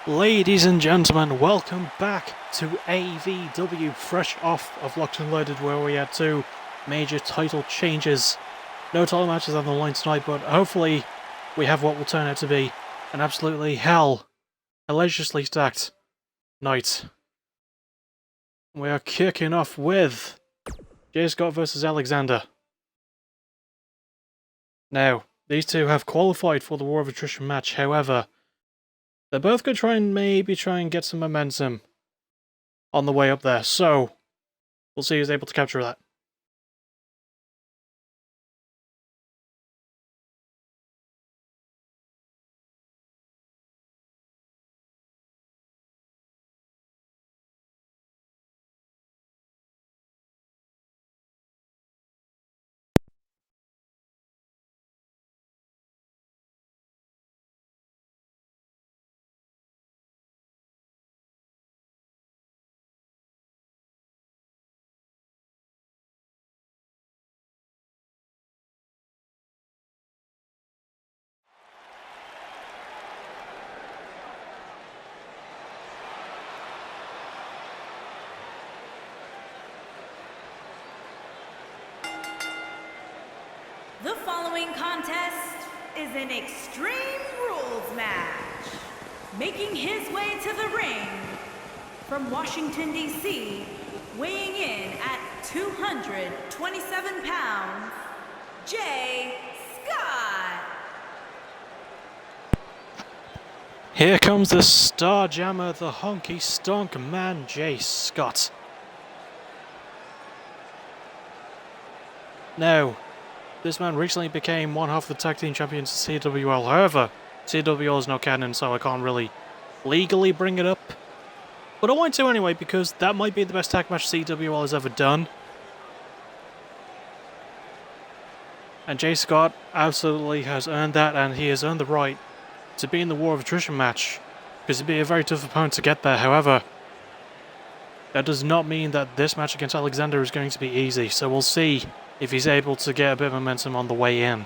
Ladies and gentlemen, welcome back to AVW, fresh off of Locked and Loaded, where we had two major title changes. No title matches on the line tonight, but hopefully we have what will turn out to be an absolutely hellaciously stacked night. We are kicking off with Jay Scott versus Alexander. Now, these two have qualified for the War of Attrition match, however, they're both going to try and get some momentum on the way up there, so we'll see who's able to capture that. The following contest is an Extreme Rules match. Making his way to the ring from Washington, D.C., weighing in at 227 pounds, Jay Scott. Here comes the star jammer, the honky stonk man, Jay Scott. Now, this man recently became one half of the tag team champions of CWL. However, CWL is no canon, so I can't really legally bring it up. But I want to anyway, because that might be the best tag match CWL has ever done. And Jay Scott absolutely has earned that, and he has earned the right to be in the War of Attrition match, because it'd be a very tough opponent to get there. However, that does not mean that this match against Alexander is going to be easy, so we'll see if he's able to get a bit of momentum on the way in.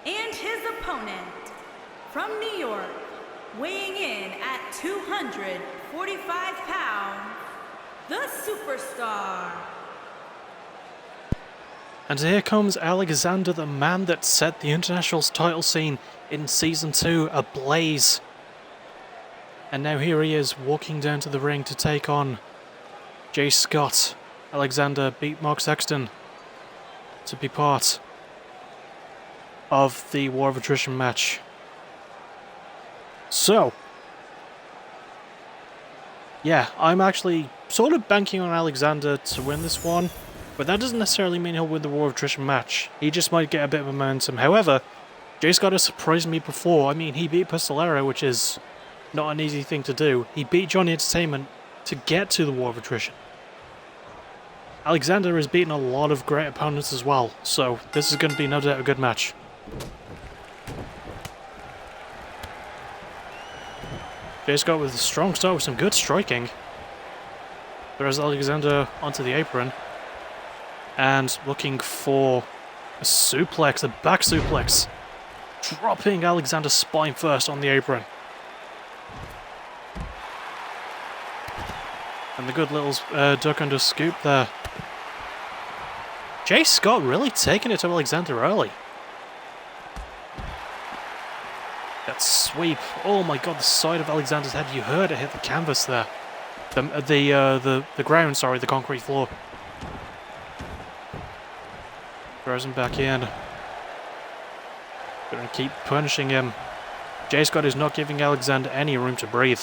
And his opponent, from New York, weighing in at 245 pounds, the Superstar. And here comes Alexander, the man that set the international title scene in Season 2 ablaze. And now here he is, walking down to the ring to take on Jay Scott. Alexander beat Mark Sexton to be part of the War of Attrition match. So, yeah, I'm actually sort of banking on Alexander to win this one, but that doesn't necessarily mean he'll win the War of Attrition match. He just might get a bit of momentum. However, Jay Scott has surprised me before. I mean, he beat Pistolero, which is not an easy thing to do. He beat Johnny Entertainment to get to the War of Attrition. Alexander has beaten a lot of great opponents as well, so this is going to be no doubt a good match. Jay Scott with a strong start with some good striking. Throws Alexander onto the apron. And looking for a suplex, a back suplex. Dropping Alexander's spine first on the apron. And the good little duck under scoop there. Jay Scott really taking it to Alexander early. That sweep. Oh my god, the side of Alexander's head. You heard it hit the canvas there. The ground, sorry, the concrete floor. Throws him back in. Gonna keep punishing him. Jay Scott is not giving Alexander any room to breathe.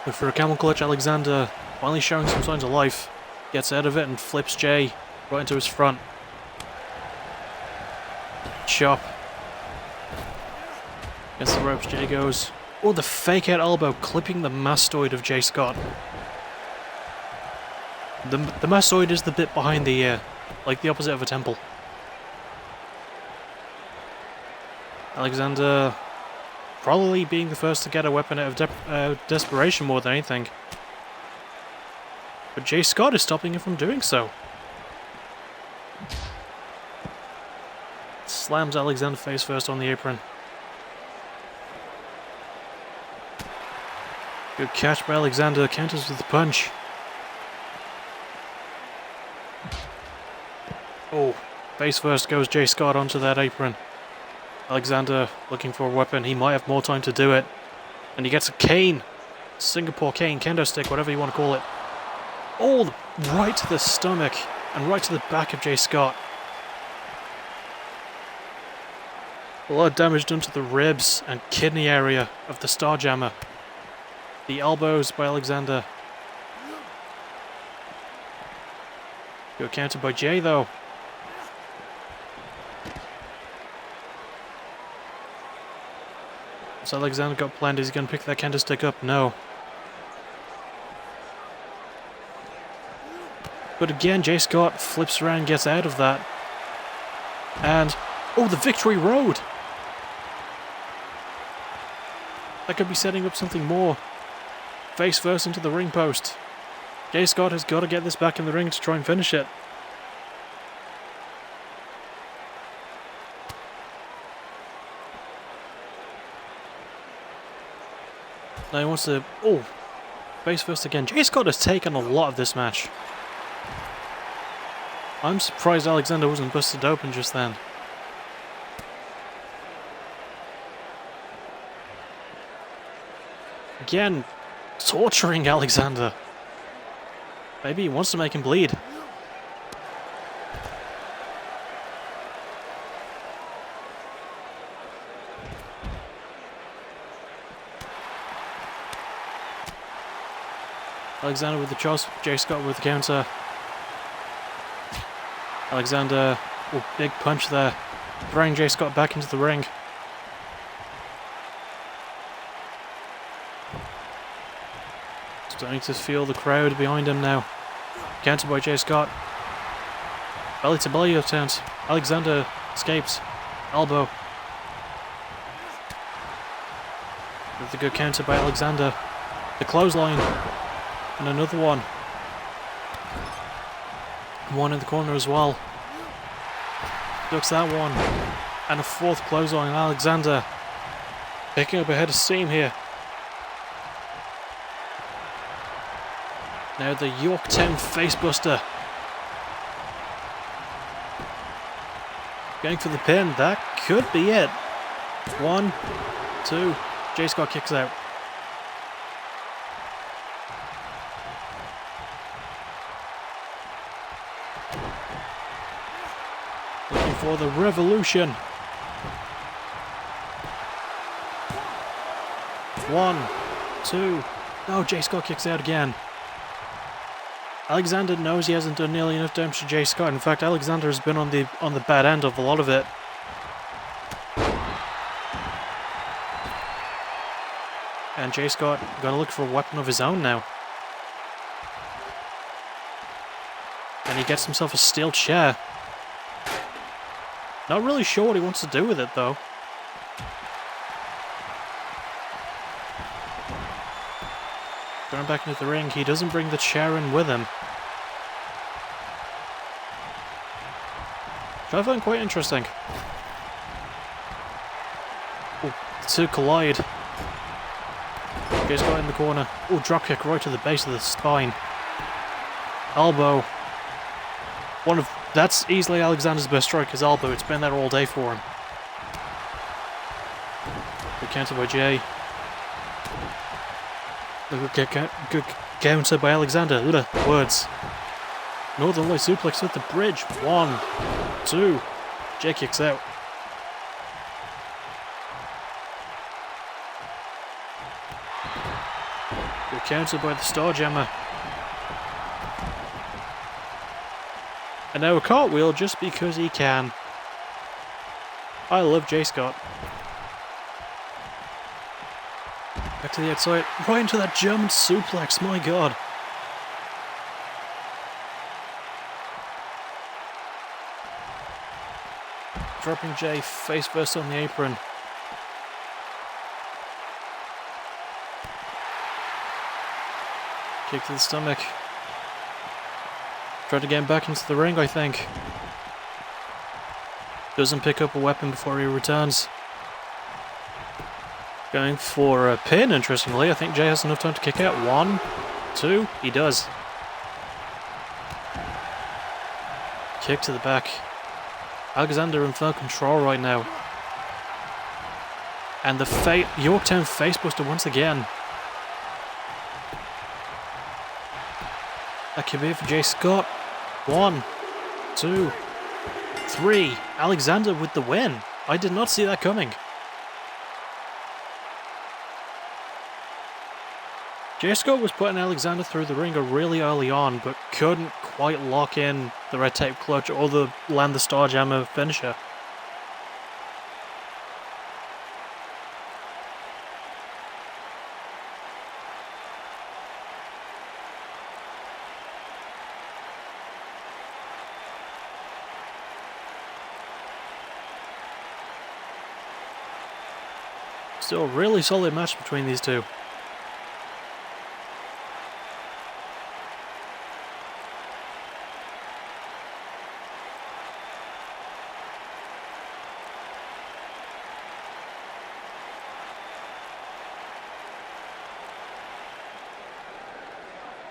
But for a camel clutch, Alexander Finally showing some signs of life. Gets out of it and flips Jay right into his front. Chop. Against the ropes, Jay goes. Oh, the fake out elbow clipping the mastoid of Jay Scott. The mastoid is the bit behind the ear, like the opposite of a temple. Alexander probably being the first to get a weapon out of desperation more than anything. But Jay Scott is stopping him from doing so. Slams Alexander face first on the apron. Good catch by Alexander, counters with the punch. Oh, face first goes Jay Scott onto that apron. Alexander looking for a weapon. He might have more time to do it. And he gets a cane. Singapore cane, kendo stick, whatever you want to call it. Oh, right to the stomach and right to the back of Jay Scott. A lot of damage done to the ribs and kidney area of the Starjammer. The elbows by Alexander. Good counter by Jay though. So Alexander got planned. Is he going to pick that kendo stick up? No. But again, Jay Scott flips around, gets out of that. And, oh, the Victory Road! That could be setting up something more. Face first into the ring post. Jay Scott has got to get this back in the ring to try and finish it. Now he wants to... Oh! Face first again. Jay Scott has taken a lot of this match. I'm surprised Alexander wasn't busted open just then. Again, torturing Alexander. Maybe he wants to make him bleed. Alexander with the chops, Jay Scott with the counter. Alexander, oh, big punch there, throwing Jay Scott back into the ring. Starting to feel the crowd behind him now. Counter by Jay Scott. Belly to belly attempt. Alexander escapes. Elbow. With a good counter by Alexander. The clothesline. And another one. One in the corner as well. Ducks that one. And a fourth clothesline. Alexander picking up a head of steam here. Now the Yorktown facebuster. Going for the pin. That could be it. 1, 2. Jay Scott kicks out. Looking for the revolution. 1, 2. No, Jay Scott kicks out again. Alexander knows he hasn't done nearly enough damage to Jay Scott. In fact, Alexander has been on the bad end of a lot of it. And Jay Scott gonna look for a weapon of his own now. And he gets himself a steel chair. Not really sure what he wants to do with it though. Going back into the ring, he doesn't bring the chair in with him. Which I find quite interesting. Oh, the two collide. Jay's got in the corner. Oh, dropkick right to the base of the spine. Elbow. That's easily Alexander's best strike, his elbow. It's been there all day for him. Good counter by Jay. Good counter by Alexander. Ugh, words. Northern Light suplex with the bridge. 1, 2. Jay kicks out. Good counter by the Starjammer. And now a cartwheel just because he can. I love Jay Scott. Back to the outside, right into that German suplex, my god. Dropping Jay face first on the apron. Kick to the stomach. Try to get him back into the ring, I think. Doesn't pick up a weapon before he returns. Going for a pin, interestingly. I think Jay has enough time to kick out. 1, 2, he does. Kick to the back. Alexander in full control right now. And the Yorktown facebuster once again. That could be it for Jay Scott. 1, 2, 3. Alexander with the win. I did not see that coming. Jay Scott was putting Alexander through the ringer really early on, but couldn't quite lock in the red tape clutch or land the Starjammer finisher. Still a really solid match between these two.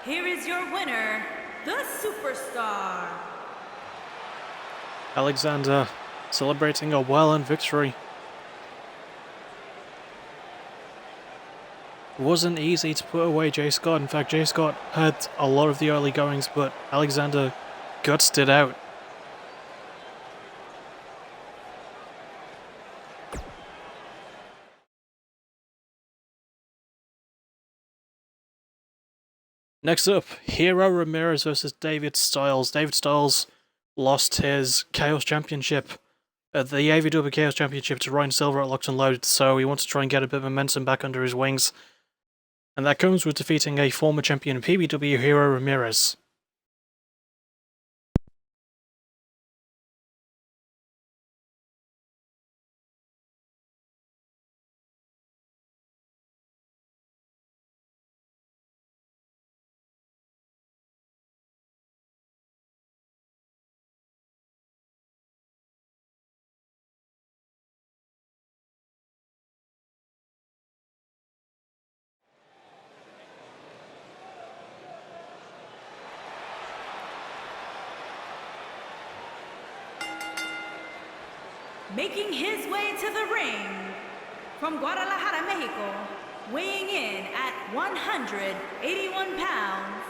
Here is your winner, the Superstar. Alexander celebrating a well-earned victory. It wasn't easy to put away Jay Scott. In fact, Jay Scott had a lot of the early goings, but Alexander gutsed it out. Next up, Hero Ramirez versus David Styles. David Styles lost his Chaos Championship, the AVW Chaos Championship, to Ryan Silver at Locked and Loaded, so he wants to try and get a bit of momentum back under his wings. And that comes with defeating a former champion PBW, Hero Ramirez. Making his way to the ring from Guadalajara, Mexico, weighing in at 181 pounds,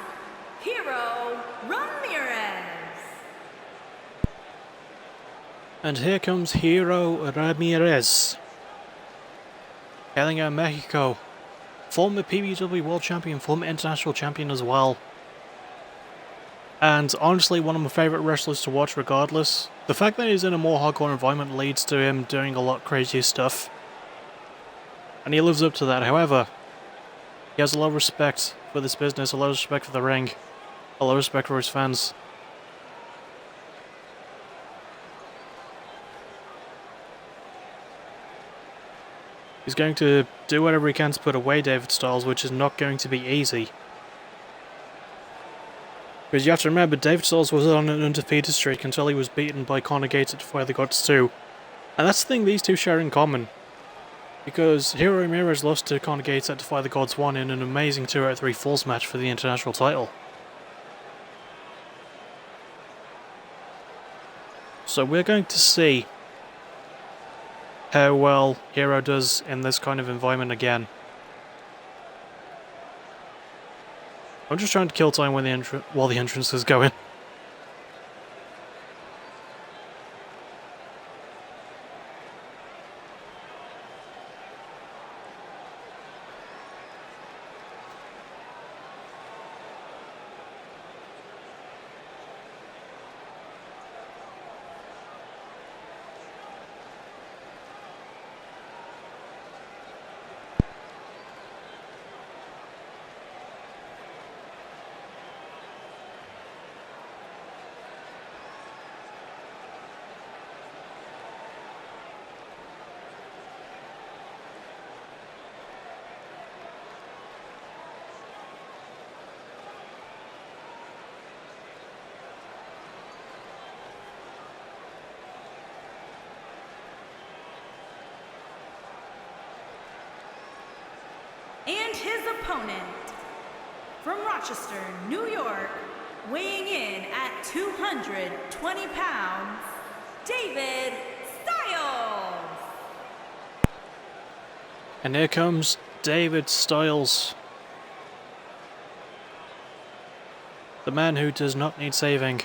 Hero Ramirez. And here comes Hero Ramirez. Hailing out of Mexico. Former PBW World Champion, former International Champion as well. And honestly, one of my favourite wrestlers to watch regardless. The fact that he's in a more hardcore environment leads to him doing a lot crazier stuff. And he lives up to that. However, he has a lot of respect for this business, a lot of respect for the ring, a lot of respect for his fans. He's going to do whatever he can to put away David Styles, which is not going to be easy. Because you have to remember, David Styles was on an undefeated streak until he was beaten by Conor Gates at Defy the Gods 2. And that's the thing these two share in common. Because Hero Ramirez lost to Conor Gates at Defy the Gods 1 in an amazing 2 out of 3 falls match for the international title. So we're going to see how well Hero does in this kind of environment again. I'm just trying to kill time when while the entrance is going. And his opponent, from Rochester, New York, weighing in at 220 pounds, David Styles. And here comes David Styles. The man who does not need saving.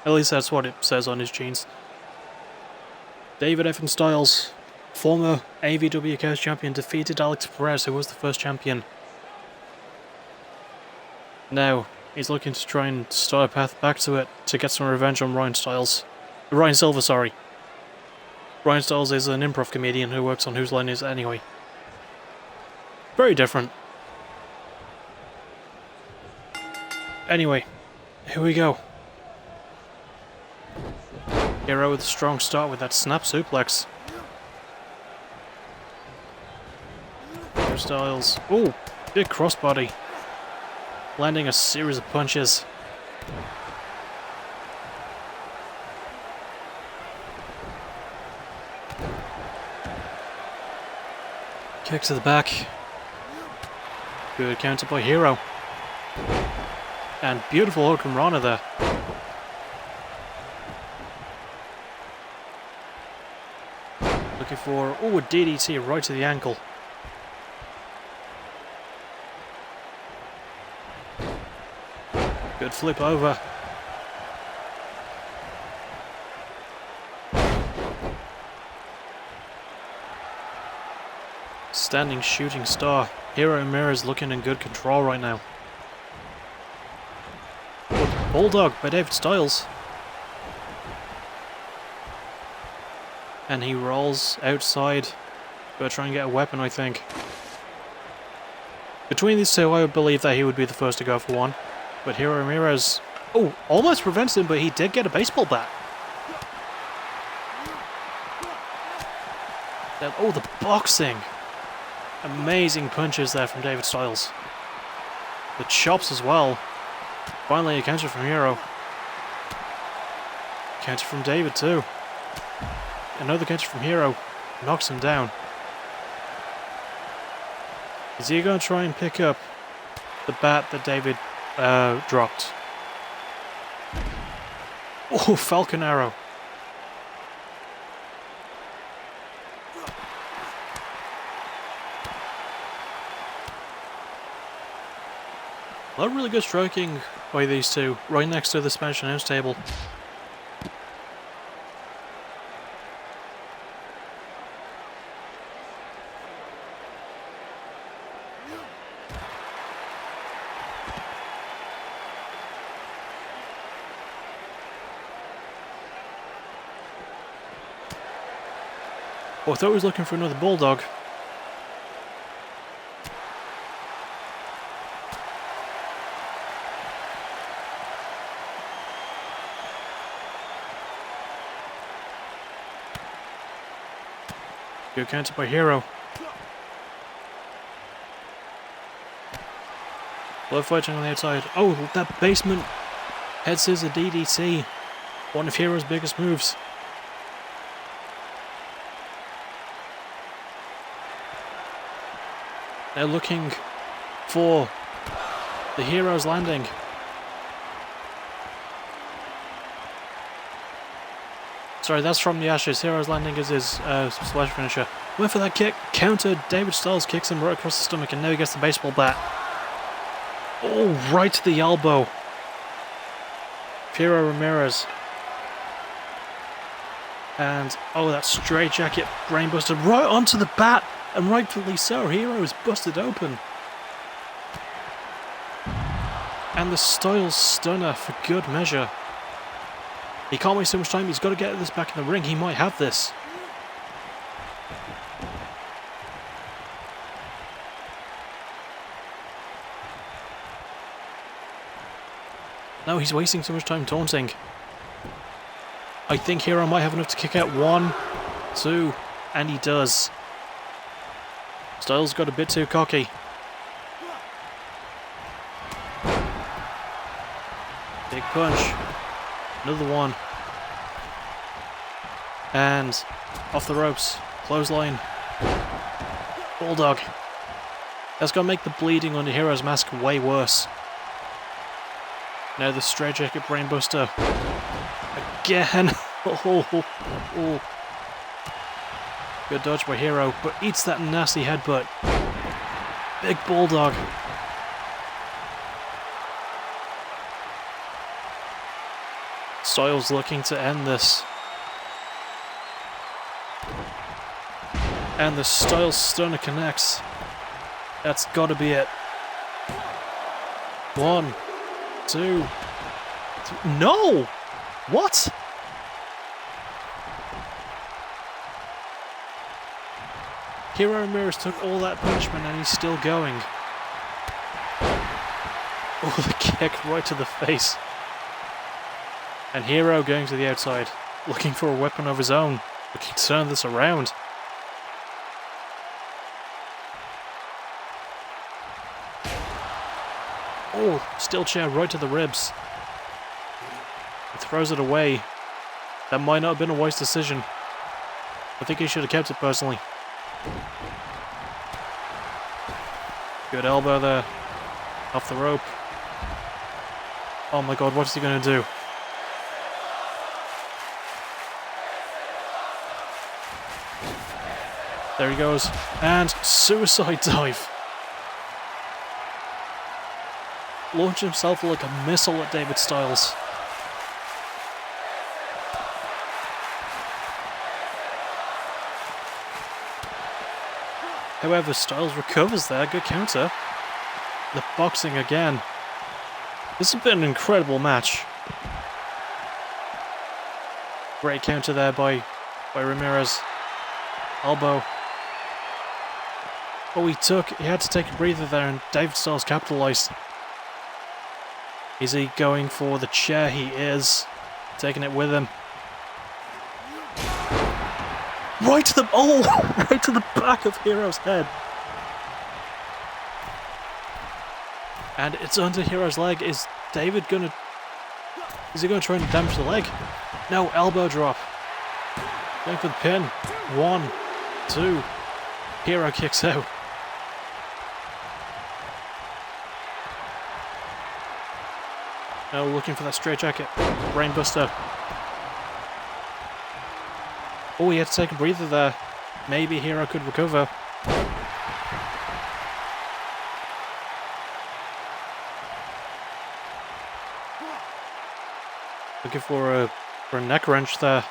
At least that's what it says on his jeans. David Evan Styles, former AVW Chaos Champion, defeated Alex Perez, who was the first champion. Now, he's looking to try and start a path back to it to get some revenge on Ryan Silver, sorry. Ryan Styles is an improv comedian who works on Whose Line Is It Anyway. Very different. Anyway, here we go. Hero with a strong start with that snap suplex. Styles. Ooh, big crossbody. Landing a series of punches. Kick to the back. Good counter by Hero. And beautiful hook from Rana there. Looking for, a DDT right to the ankle. Good flip over. Standing shooting star. Hero Ramirez looking in good control right now. Bulldog by David Styles. And he rolls outside. Gonna try and get a weapon, I think. Between these two, I would believe that he would be the first to go for one. But Hero Ramirez, almost prevents him, but he did get a baseball bat. Then, the boxing. Amazing punches there from David Styles. The chops as well. Finally a counter from Hero. Counter from David too. Another counter from Hero. Knocks him down. Is he going to try and pick up the bat that David dropped? Oh, Falcon Arrow. A lot of really good striking by these two, right next to the Spanish announce table. I thought he was looking for another Bulldog. Good counter by Hero. Blood fighting on the outside. Oh, that basement head scissor DDT. One of Hero's biggest moves. They're looking for the Hero's landing. Sorry, that's from the Ashes. Hero's landing is his splash finisher. Went for that kick. Countered. David Styles kicks him right across the stomach and now he gets the baseball bat. Oh, right to the elbow. Hero Ramirez. And, that straight jacket brainbuster right onto the bat. And rightfully so, Hero is busted open. And the Styles stunner for good measure. He can't waste so much time, he's got to get this back in the ring, he might have this. No, he's wasting so much time taunting. I think Hero might have enough to kick out 1, 2, and he does. Styles got a bit too cocky. Big punch. Another one. And off the ropes. Clothesline. Bulldog. That's going to make the bleeding on the Hero's mask way worse. Now the straight jacket brainbuster. Again. Oh. Good dodge by Hero, but eats that nasty headbutt. Big bulldog. Styles looking to end this. And the Styles stunner connects. That's gotta be it. 1, 2, 3. No! What? Hero Ramirez took all that punishment and he's still going. Oh, the kick right to the face. And Hero going to the outside, looking for a weapon of his own, looking to turn this around. Oh, steel chair right to the ribs. He throws it away. That might not have been a wise decision. I think he should have kept it personally. Good elbow there. Off the rope. Oh my god, what's he going to do? There he goes. And suicide dive. Launch himself like a missile at David Styles. However, Styles recovers there. Good counter. The boxing again. This has been an incredible match. Great counter there by Ramirez. Elbow. Oh, he had to take a breather there, and David Styles capitalized. Is he going for the chair? He is. Taking it with him. Right to the... Oh! Right to the back of Hero's head. And it's under Hero's leg. Is David gonna... Is he gonna try and damage the leg? No, elbow drop. Going for the pin. 1, 2. Hero kicks out. Oh, looking for that straight jacket. Brainbuster. Oh, he had to take a breather there. Maybe Hero could recover. Looking for a neck wrench there.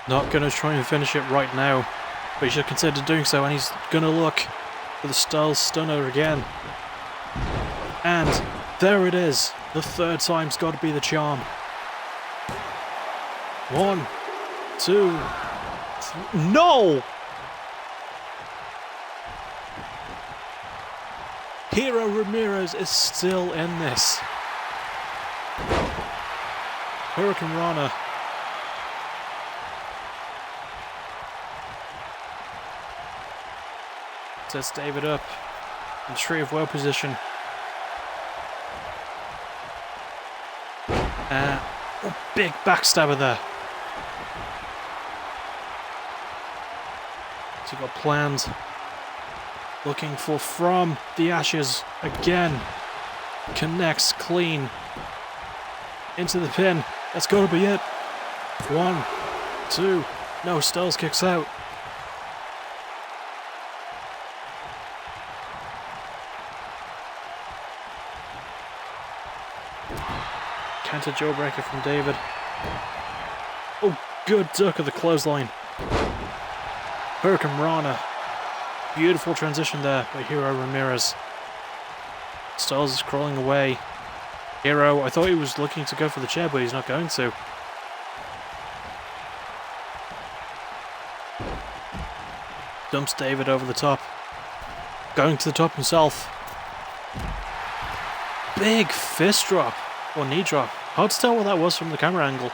Not going to try and finish it right now, but he should consider doing so, and he's going to look for the Styles stunner again. And there it is. The third time's got to be the charm. 1, 2, 3. No! Hero Ramirez is still in this. Hurricane Rana. Sets David up in Tree of Woe position. Oh, big backstabber there. So got plans. Looking for from the ashes again. Connects clean into the pin. That's got to be it. 1, 2. No, Styles kicks out. Counter jawbreaker from David. Oh, good duck of the clothesline. Hurricane Rana. Beautiful transition there by Hero Ramirez. Styles is crawling away. Hero, I thought he was looking to go for the chair, but he's not going to. Dumps David over the top. Going to the top himself. Big fist drop. Or knee drop. Hard to tell what that was from the camera angle.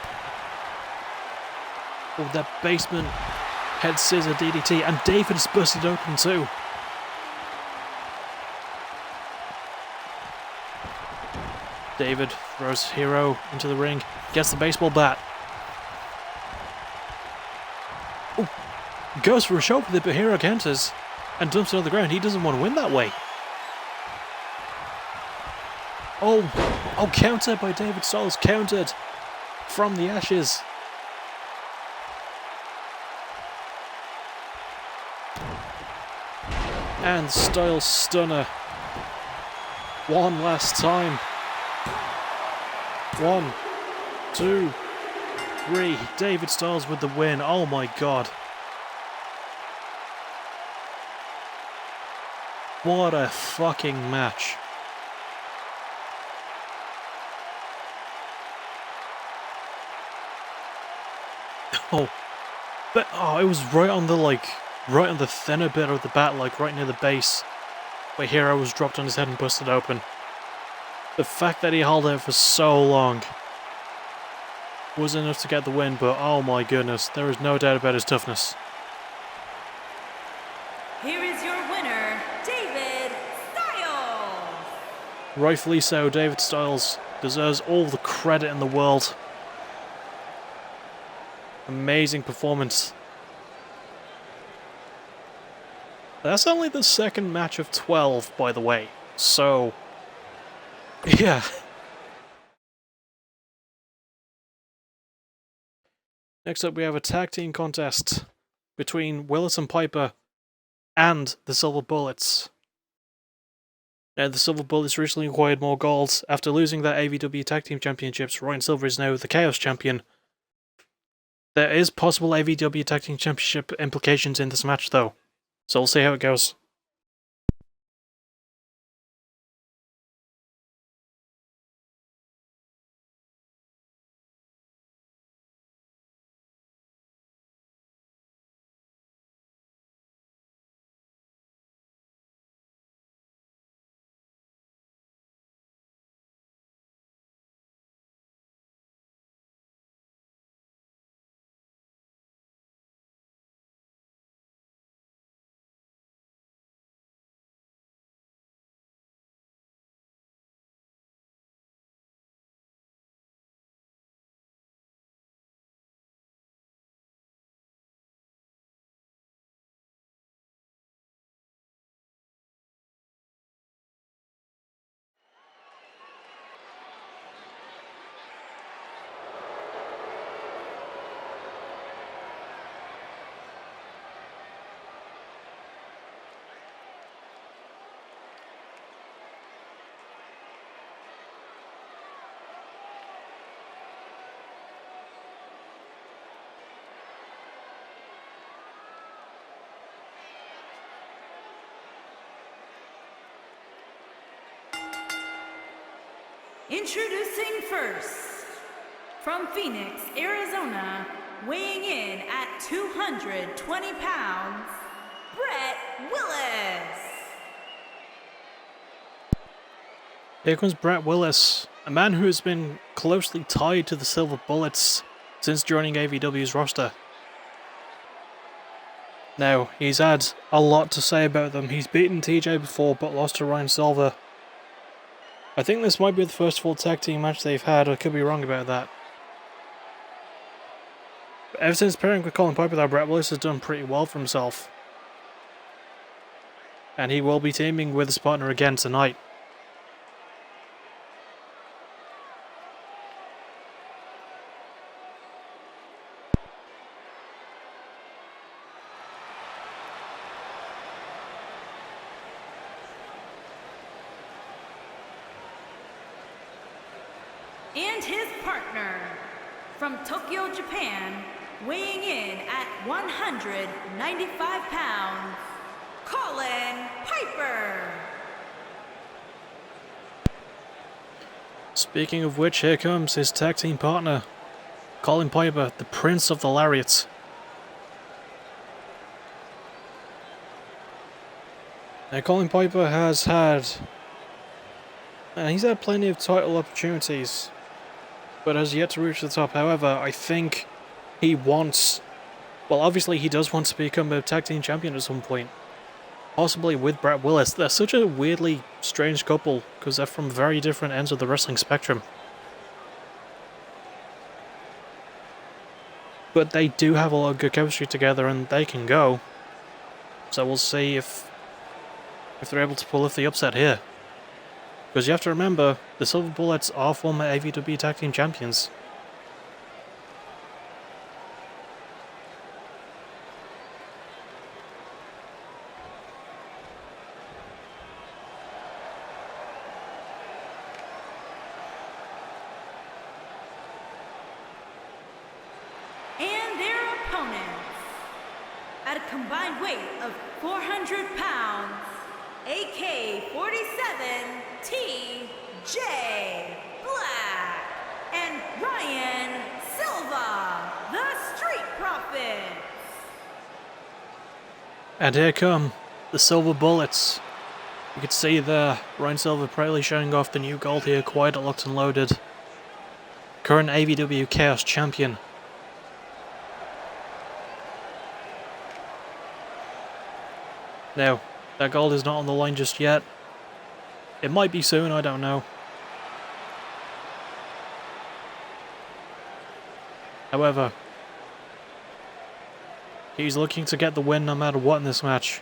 Oh, that basement head scissor DDT. And David's busted open too. David throws Hero into the ring. Gets the baseball bat. Oh, goes for a shot with it, but Hero counters. and dumps it on the ground. He doesn't want to win that way. Oh, countered by David Styles, countered from the ashes. And Styles stunner. One last time. 1, 2, 3. David Styles with the win. Oh my god. What a fucking match. It was right on the thinner bit of the bat, like right near the base, where Hero was dropped on his head and busted open. The fact that he held out for so long was enough to get the win, but oh my goodness, there is no doubt about his toughness. Here is your winner, David Styles! Rightfully so, David Styles deserves all the credit in the world. Amazing performance. That's only the second match of 12, by the way, so yeah. Next up we have a tag team contest between Willis and Piper and the Silver Bullets. Now the Silver Bullets recently acquired more gold. After losing their AVW Tag Team Championships, Ryan Silver is now the Chaos Champion. There is possible AVW Tag Team Championship implications in this match though, so we'll see how it goes. Introducing first, from Phoenix, Arizona, weighing in at 220 pounds, Brett Willis. Here comes Brett Willis, a man who has been closely tied to the Silver Bullets since joining AVW's roster. Now, he's had a lot to say about them. He's beaten TJ before, but lost to Ryan Silver. I think this might be the first full tag team match they've had, I could be wrong about that. But ever since pairing with Colin Piper, though, Brett Willis has done pretty well for himself. And he will be teaming with his partner again tonight. And his partner, from Tokyo, Japan, weighing in at 195 pounds, Colin Piper. Speaking of which, here comes his tag team partner, Colin Piper, the Prince of the Lariat. Now, Colin Piper has had... he's had plenty of title opportunities, but has yet to reach the top. However, I think he wants... well, obviously he does want to become a tag team champion at some point. Possibly with Brett Willis. They're such a weirdly strange couple, because they're from very different ends of the wrestling spectrum. But they do have a lot of good chemistry together, and they can go. So we'll see if if they're able to pull off the upset here. Because you have to remember, the Silver Bullets are former AVW Tag Team Champions. And their opponents, at a combined weight of 400 pounds, AK-47 T.J. Black and Ryan Silva, the Street Profits. And here come the Silver Bullets. You can see there, Ryan Silva proudly showing off the new gold here, quite a locked and loaded. Current AVW Chaos Champion. Now, that gold is not on the line just yet. It might be soon, I don't know. However, he's looking to get the win no matter what in this match.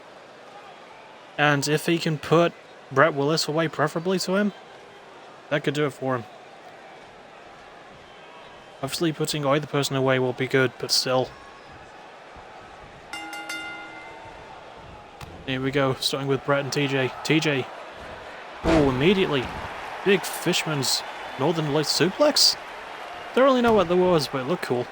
And if he can put Brett Willis away, preferably to him, that could do it for him. Obviously, putting either person away will be good, but still. Here we go, starting with Brett and TJ. TJ. Oh, immediately. Big Fishman's Northern Lights suplex? Don't really know what that was, but it looked cool.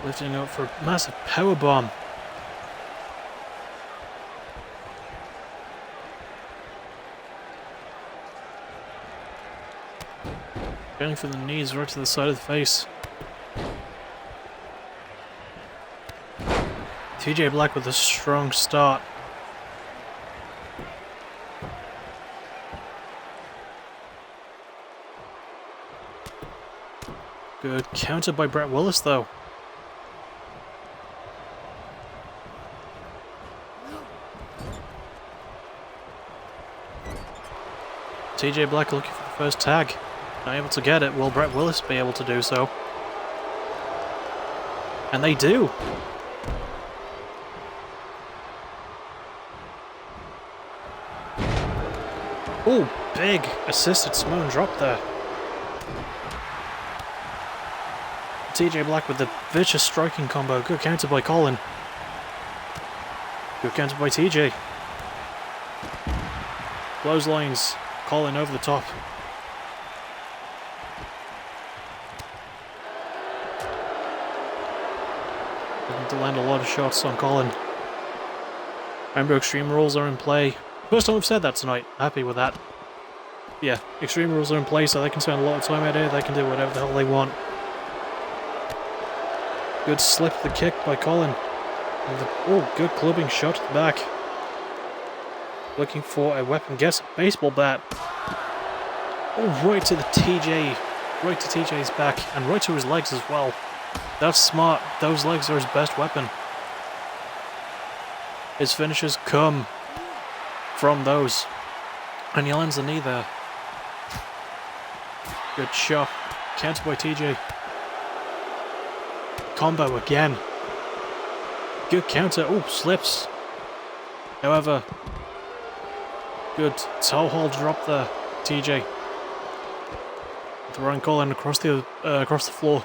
Lifting up for a massive powerbomb. Going for the knees right to the side of the face. TJ Black with a strong start. Good counter by Brett Willis though. TJ Black looking for the first tag. Not able to get it. Will Brett Willis be able to do so? And they do. Oh, big assisted Samoan drop there. TJ Black with the vicious striking combo. Good counter by Colin. Good counter by TJ. Clotheslines. Colin over the top. Looking to land a lot of shots on Colin. Remember, Extreme Rules are in play. First time I've said that tonight. Happy with that. Yeah, Extreme Rules are in place, so they can spend a lot of time out here. They can do whatever the hell they want. Good slip of the kick by Colin. Oh, good clubbing shot to the back. Looking for a weapon. Guess a baseball bat. Oh, right to the TJ. Right to TJ's back. And right to his legs as well. That's smart. Those legs are his best weapon. His finishes come from those. And he lands the knee there. Good shot. Counter by TJ. Combo again. Good counter. Oh, slips. However, good toe hold drop there. TJ. Throwing Colin across the floor.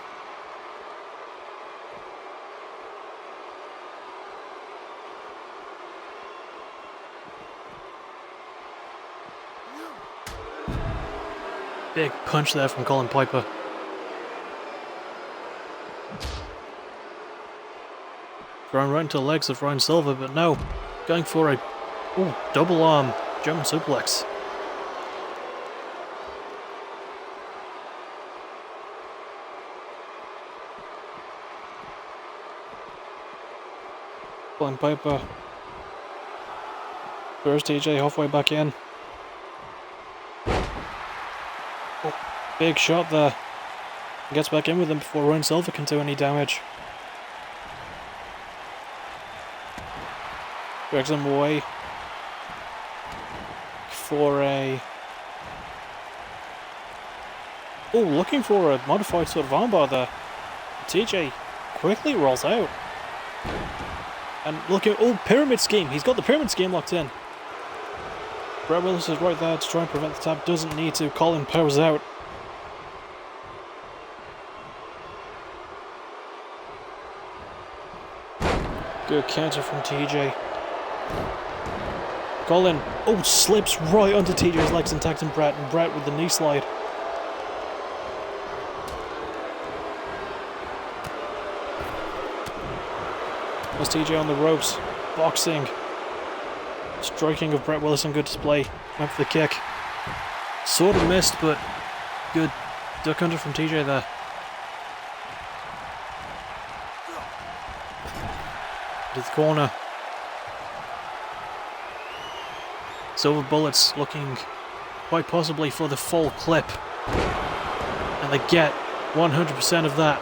Big punch there from Colin Piper. Thrown right into the legs of Ryan Silva, but no. Going for a double arm German suplex. Colin Piper. Throws TJ halfway back in. Big shot there. Gets back in with him before Ryan Silva can do any damage. Drags him away for a... Oh, looking for a modified sort of armbar there. TJ quickly rolls out. And look at, oh, pyramid scheme. He's got the pyramid scheme locked in. Brett Willis is right there to try and prevent the tap. Doesn't need to. Colin powers out. Good counter from TJ. Colin, oh, slips right onto TJ's legs and tags and Brett with the knee slide. There's TJ on the ropes, boxing. Striking of Brett Willis on good display. Went for the kick. Sort of missed, but good duck under from TJ there. To the corner. Silver Bullets looking quite possibly for the full clip. And they get 100% of that.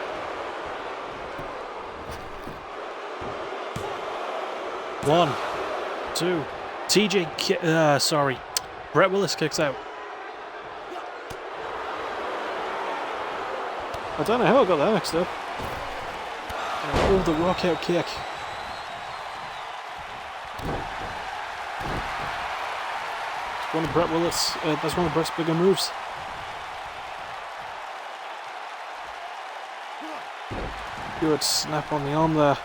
One, two. TJ, Brett Willis kicks out. I don't know how I got that mixed up. Oh, the rock out kick. One of Brett Willis, that's one of Brett's bigger moves. Good snap on the arm there.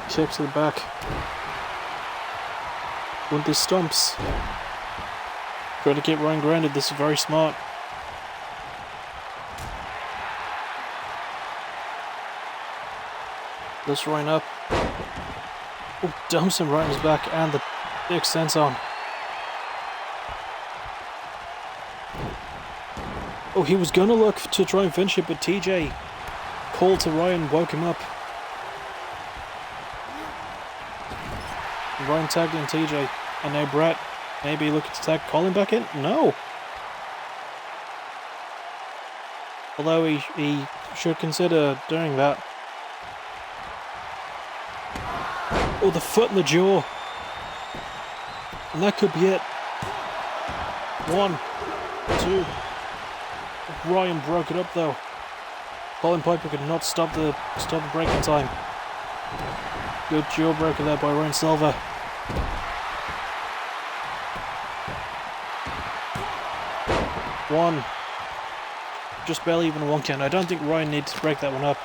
Kick to the back. One of these stumps. Trying to get Ryan grounded, this is very smart. Lifts Ryan up. Oh, dumps him right on his back and the big sense on. Oh, he was gonna look to try and finish it, but TJ called to Ryan, woke him up. Ryan tagged in TJ, and now Brett maybe looking to tag Colin back in? No. Although he should consider doing that. Oh, the foot in the jaw. And that could be it. 1, 2. Ryan broke it up though. Colin Piper could not stop the break in time. Good jawbreaker there by Ryan Silva. One. Just barely even a 1 count. I don't think Ryan needs to break that one up.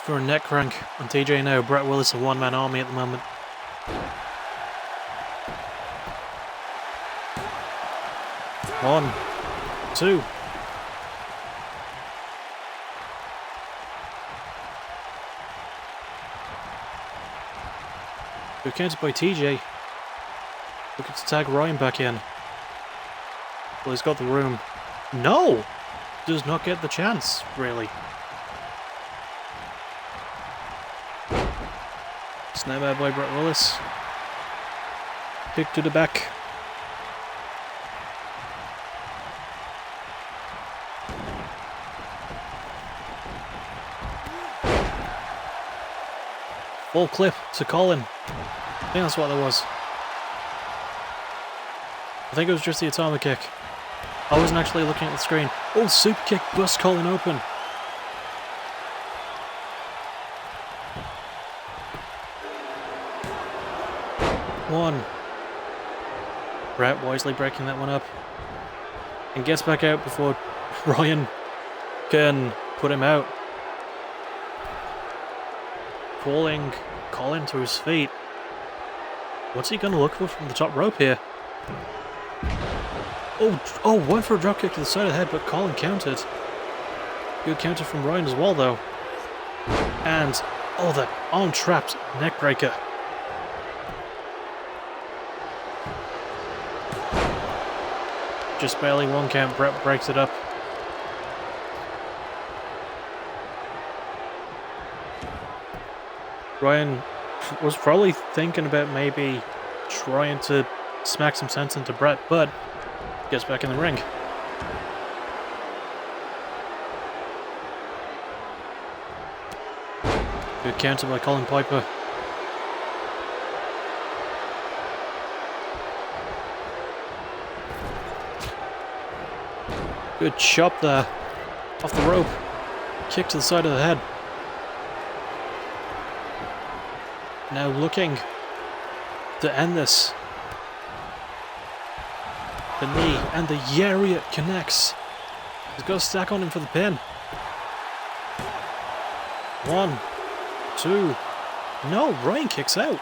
For a neck crank on TJ now. Brett Willis, a one-man army at the moment. One, two. Good counted by TJ. Looking to tag Ryan back in. Well, he's got the room. No! Does not get the chance, really. Snap out by Brett Willis. Kick to the back. Full clip to Colin. I think that's what that was. I think it was just the atomic kick. I wasn't actually looking at the screen. Oh, super kick busts Colin open. One. Brett wisely breaking that one up. And gets back out before Ryan can put him out. Calling Colin to his feet. What's he going to look for from the top rope here? Oh, went for a drop kick to the side of the head, but Colin countered. Good counter from Ryan as well, though. And, oh, that arm-trapped neck breaker. Just barely 1 count, Brett breaks it up. Ryan was probably thinking about maybe trying to smack some sense into Brett, but gets back in the ring. Good counter by Colin Piper. Good chop there. Off the rope. Kick to the side of the head. Now looking to end this. The knee and the Lariat connects. He's got a stack on him for the pin. 1, 2. No, Ryan kicks out.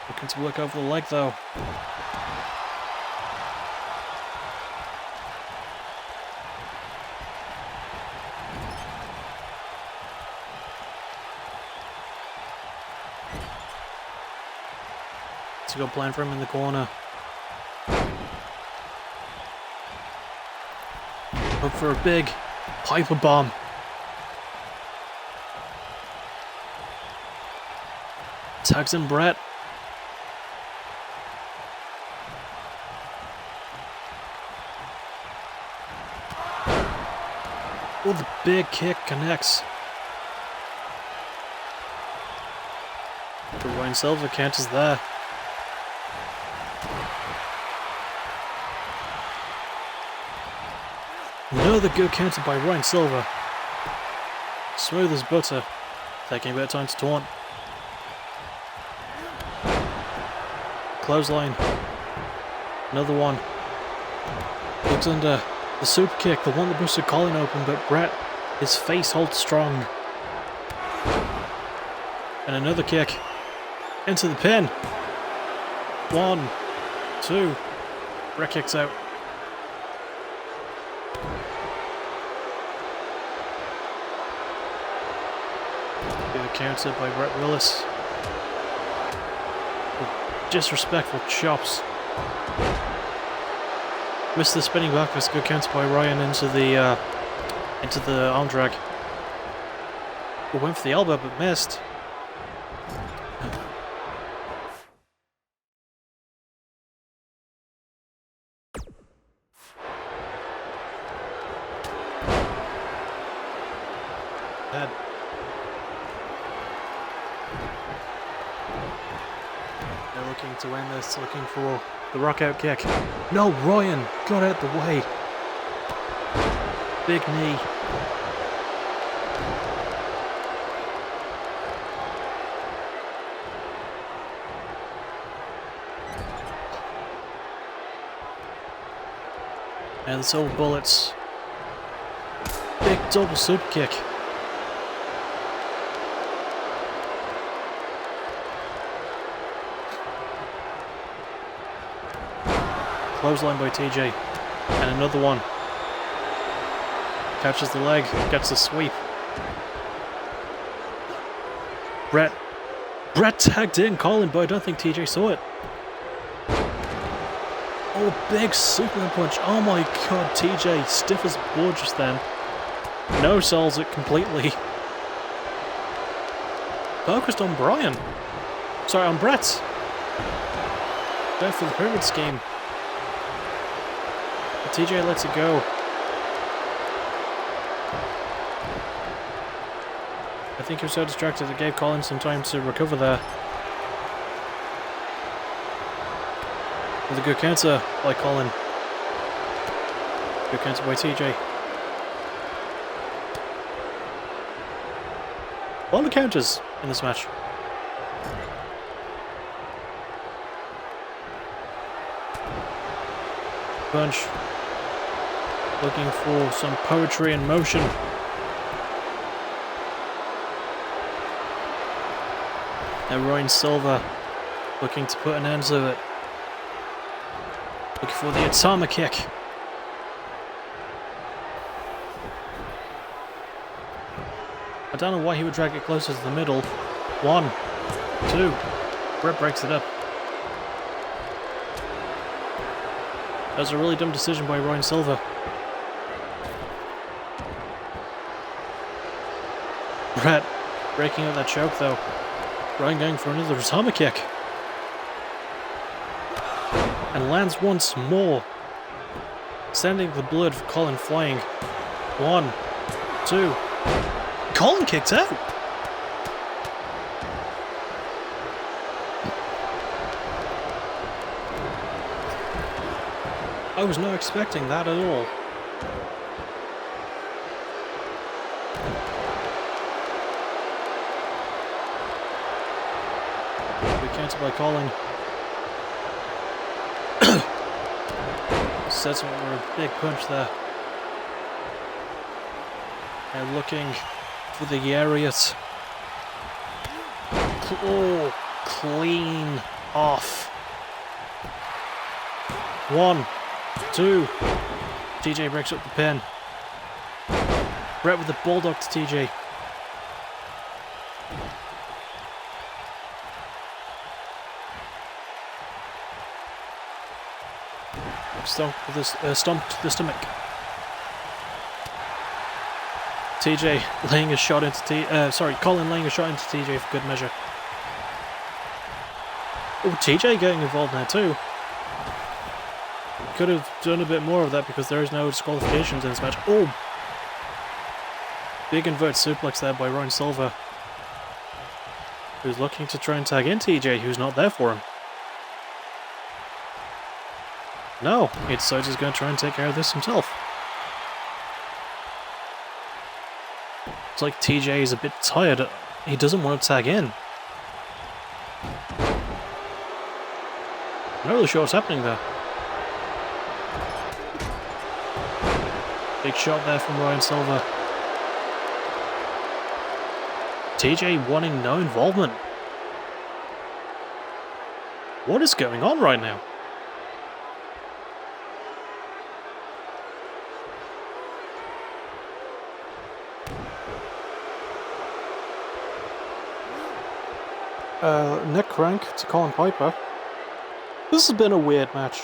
Looking to work over the leg though. It's a good plan for him in the corner. Look for a big Piper bomb. Tags in Brett. Oh, the big kick connects. The Ryan Silver counters there. Another good counter by Ryan Silver. Smooth as butter. Taking a bit of time to taunt. Clothesline. Another one. Looks under. The super kick, the one that boosted Colin open, but Brett, his face holds strong. And another kick. Into the pin. 1, 2. Brett kicks out. Good counter by Brett Willis. With disrespectful chops. Missed the spinning back. That's a good counter by Ryan into the arm drag. Went for the elbow but missed. Head. They're looking to end this, looking for the rock out kick. No, Ryan got out the way. Big knee. And the silver bullets. Big double super kick. Clothesline by TJ. And another one. Catches the leg, gets the sweep. Brett tagged in Colin, but I don't think TJ saw it. Oh, big Superman punch. Oh my god, TJ, stiff as board just then. No sells it completely. Focused on Brian. Sorry, on Brett. Go for the pyramid scheme. But TJ lets it go. I think he was so distracted it gave Colin some time to recover there. With a good counter by Colin. Good counter by TJ. A lot of counters in this match. Punch. Looking for some poetry in motion. Now Ryan Silver looking to put an end to it. Looking for the Atama kick. I don't know why he would drag it closer to the middle. 1, 2. Brett breaks it up. That was a really dumb decision by Ryan Silver. Brett breaking up that choke though. Ryan going for another Atama kick. and lands once more, sending the blood for Colin flying. 1, 2. Colin kicks out. I was not expecting that at all. We cancel by Colin. Sets him for a big punch there. And looking for the Lariat. Oh, clean off. 1, 2. TJ breaks up the pin. Brett with the bulldog to TJ. Stomp to the stomach. TJ laying a shot into Colin laying a shot into TJ for good measure. Oh, TJ getting involved now too. Could have done a bit more of that because there is no disqualifications in this match. Oh! Big inverted suplex there by Ryan Silva, who's looking to try and tag in TJ, who's not there for him. No, he decides he's going to try and take care of this himself. It's like TJ is a bit tired. He doesn't want to tag in. I'm not really sure what's happening there. Big shot there from Ryan Silva. TJ wanting no involvement. What is going on right now? Neck crank to Colin Piper. This has been a weird match.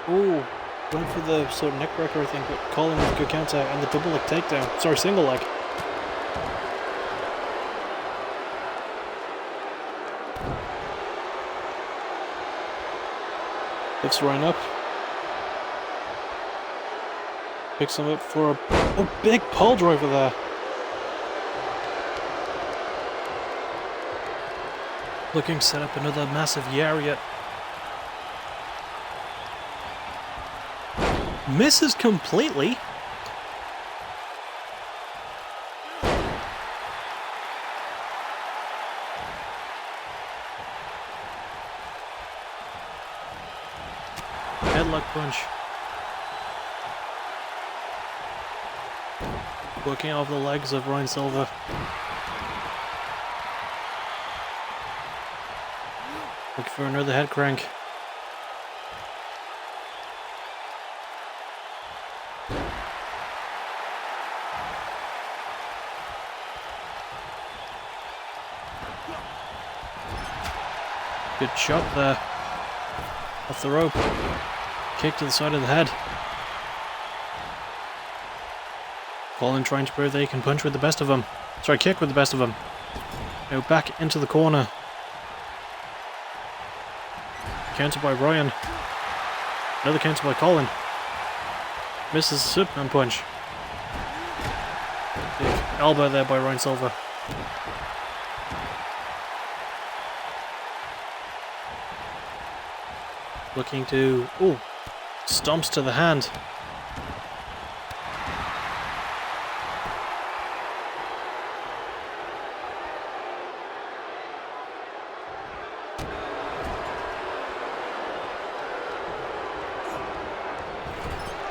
Ooh, went for the sort of neck breaker, I think, but Colin with a good counter and the double leg takedown. Sorry, single leg. Lifts Ryan up. Picks him up for a big pole driver there. Looking to set up another massive Lariat. Misses completely. Headlock punch. Working off the legs of Ryan Silva. Looking for another head crank. Good shot there. Off the rope. Kick to the side of the head. Colin trying to prove that he can punch with the best of them. Sorry, kick with the best of them. Now back into the corner. Counter by Ryan. Another counter by Colin. Misses the Superman punch. Big elbow there by Ryan Silva. Looking to... Ooh. Stomps to the hand.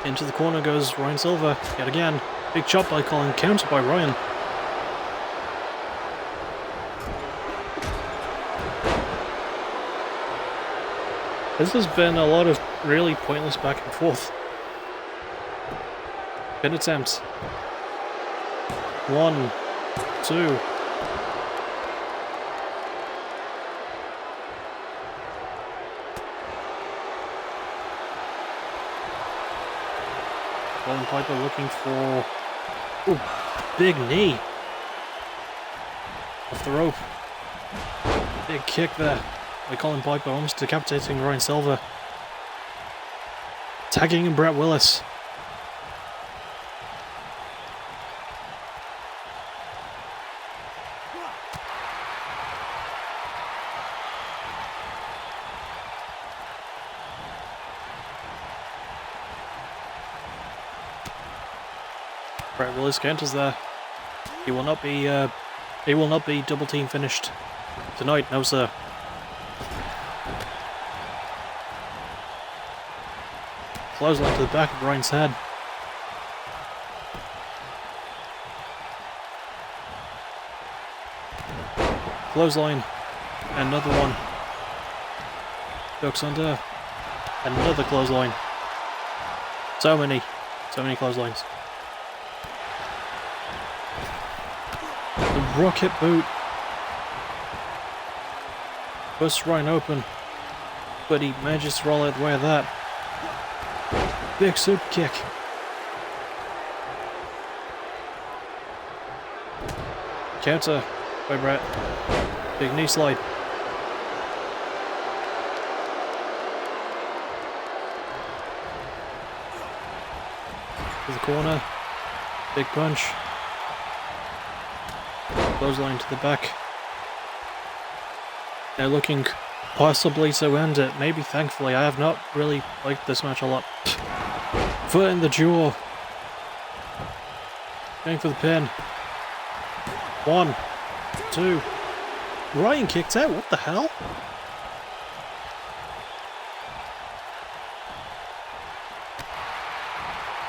Into the corner goes Ryan Silva, yet again. Big chop by Colin, counter by Ryan. This has been a lot of really pointless back and forth. Pin attempts. 1, 2. Colin Piper looking for... Ooh, big knee. Off the rope. Big kick there by Colin Piper, almost decapitating Ryan Silver. Tagging in Brett Willis. Brett Willis counters there. He will not be double team finished tonight, no sir. Clothesline to the back of Ryan's head. Clothesline. Another one. Ducks under. Another clothesline. So many clotheslines. The rocket boot. Busts Ryan open. But he manages to roll out the way of that. Big super kick. Counter by Brett. Big knee slide. To the corner. Big punch. Clothesline to the back. Now looking possibly to end it. Maybe, thankfully. I have not really liked this match a lot. Foot in the jaw. Going for the pin. 1, 2. Ryan kicked out. What the hell?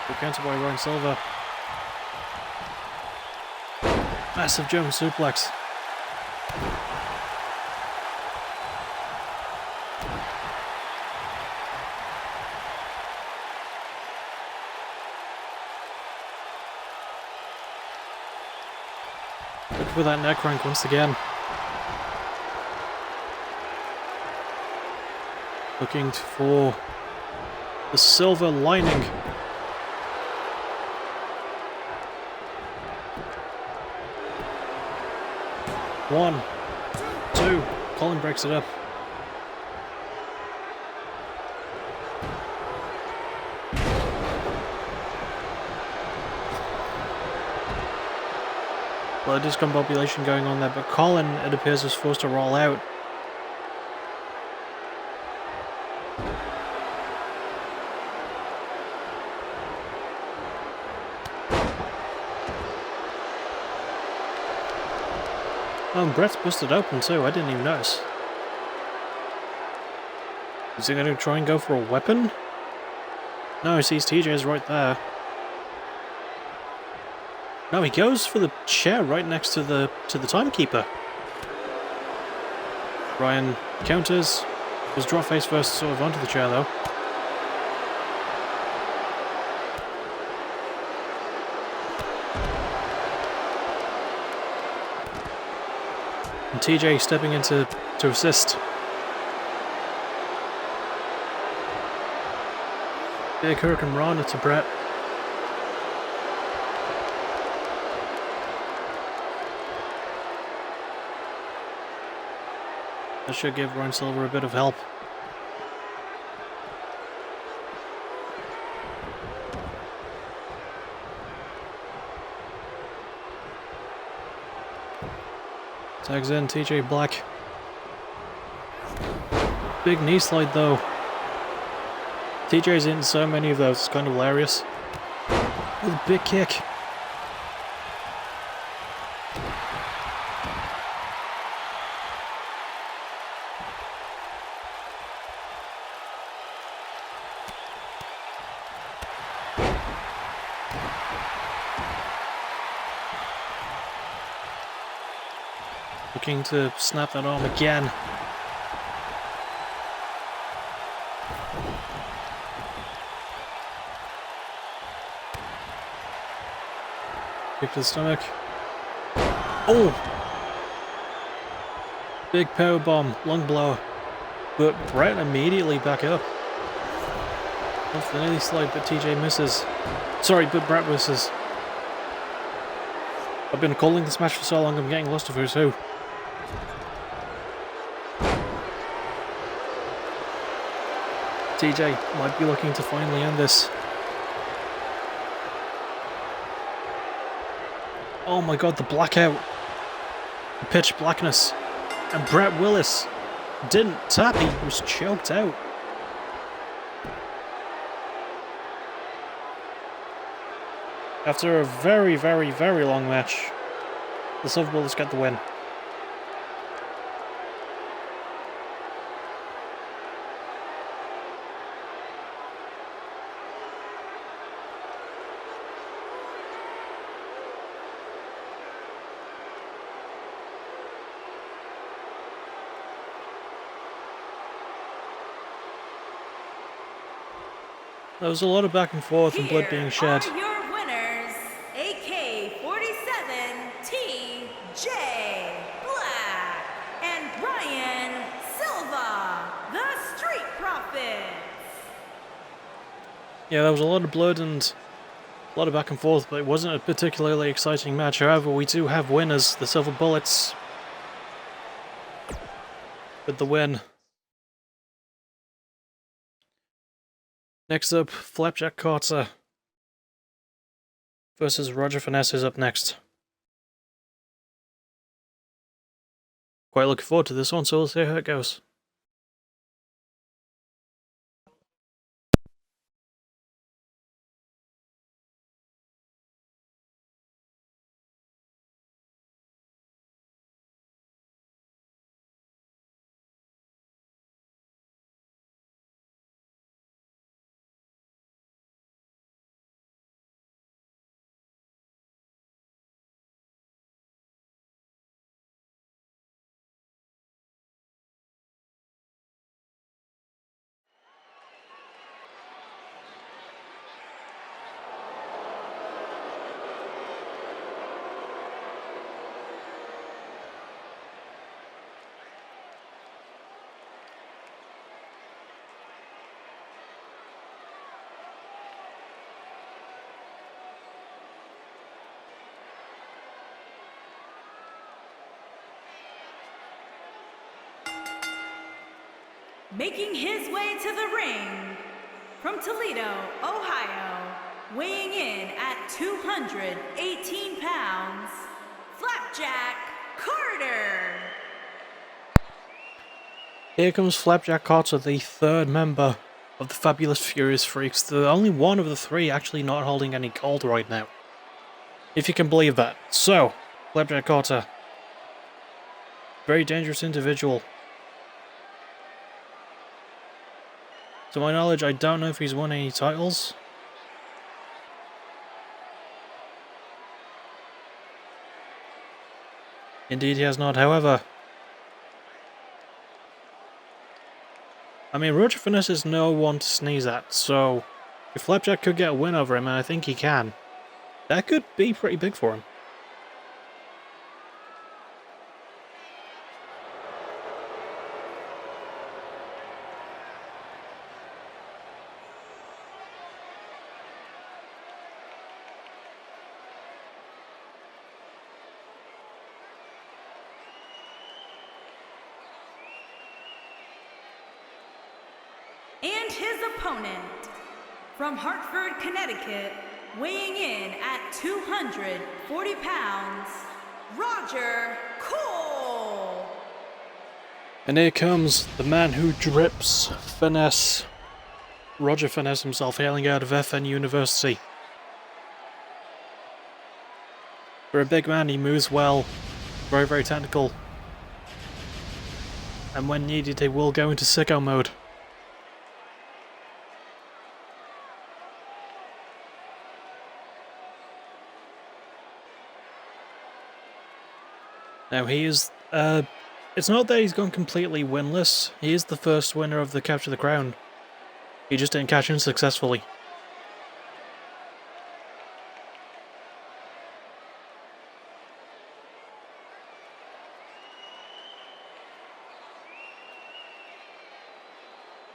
Good counter by Ryan Silver. Massive German suplex. Looking for that neck crank once again. Looking for the silver lining. One, 2. Colin breaks it up. Well, there is discombobulation going on there, but Colin, it appears, was forced to roll out. Oh, and Brett's busted open too, I didn't even notice. Is he going to try and go for a weapon? No, he sees TJ's right there. No, he goes for the chair right next to the timekeeper. Ryan counters. His drop face first sort of onto the chair though. And TJ stepping in to assist. Big Hurricane Rana to Brett. That should give Ryan Silver a bit of help. Tags in TJ Black. Big knee slide though. TJ's in so many of those, it's kind of hilarious. With a big kick. Looking to snap that arm again. Kick to the stomach. Oh! Big power bomb, lung blower. But Brett immediately back up. Off the knee slide, but TJ misses. Sorry, but Brett misses. I've been calling this match for so long, I'm getting lost of who's who. TJ might be looking to finally end this. Oh my god, the blackout. The pitch blackness. And Brett Willis didn't tap, he was choked out. After a very, very, very long match, the Silver Bullets get the win. There was a lot of back and forth and blood being shed. Here are your winners, AK-47 TJ Black and Brian Silva, the Street Profits. Yeah, there was a lot of blood and a lot of back and forth, but it wasn't a particularly exciting match. However, we do have winners, the Silver Bullets, with the win. Next up, Flapjack Carter versus Roger Finesse is up next. Quite looking forward to this one, so we'll see how it goes. Making his way to the ring from Toledo, Ohio, weighing in at 218 pounds, Flapjack Carter. Here comes Flapjack Carter, the third member of the Fabulous Furious Freaks, the only one of the three actually not holding any gold right now. If you can believe that. So, Flapjack Carter, very dangerous individual. To my knowledge, I don't know if he's won any titles. Indeed he has not, however. I mean, Roger Finesse is no one to sneeze at, so if Flapjack could get a win over him, and I think he can, that could be pretty big for him. And his opponent, from Hartford, Connecticut, weighing in at 240 pounds, Roger Cole. And here comes the man who drips finesse, Roger Finesse himself, hailing out of FN University. For a big man, he moves well, very, very technical, and when needed, he will go into sicko mode. Now he is, it's not that he's gone completely winless, he is the first winner of the Capture the Crown. He just didn't catch him successfully.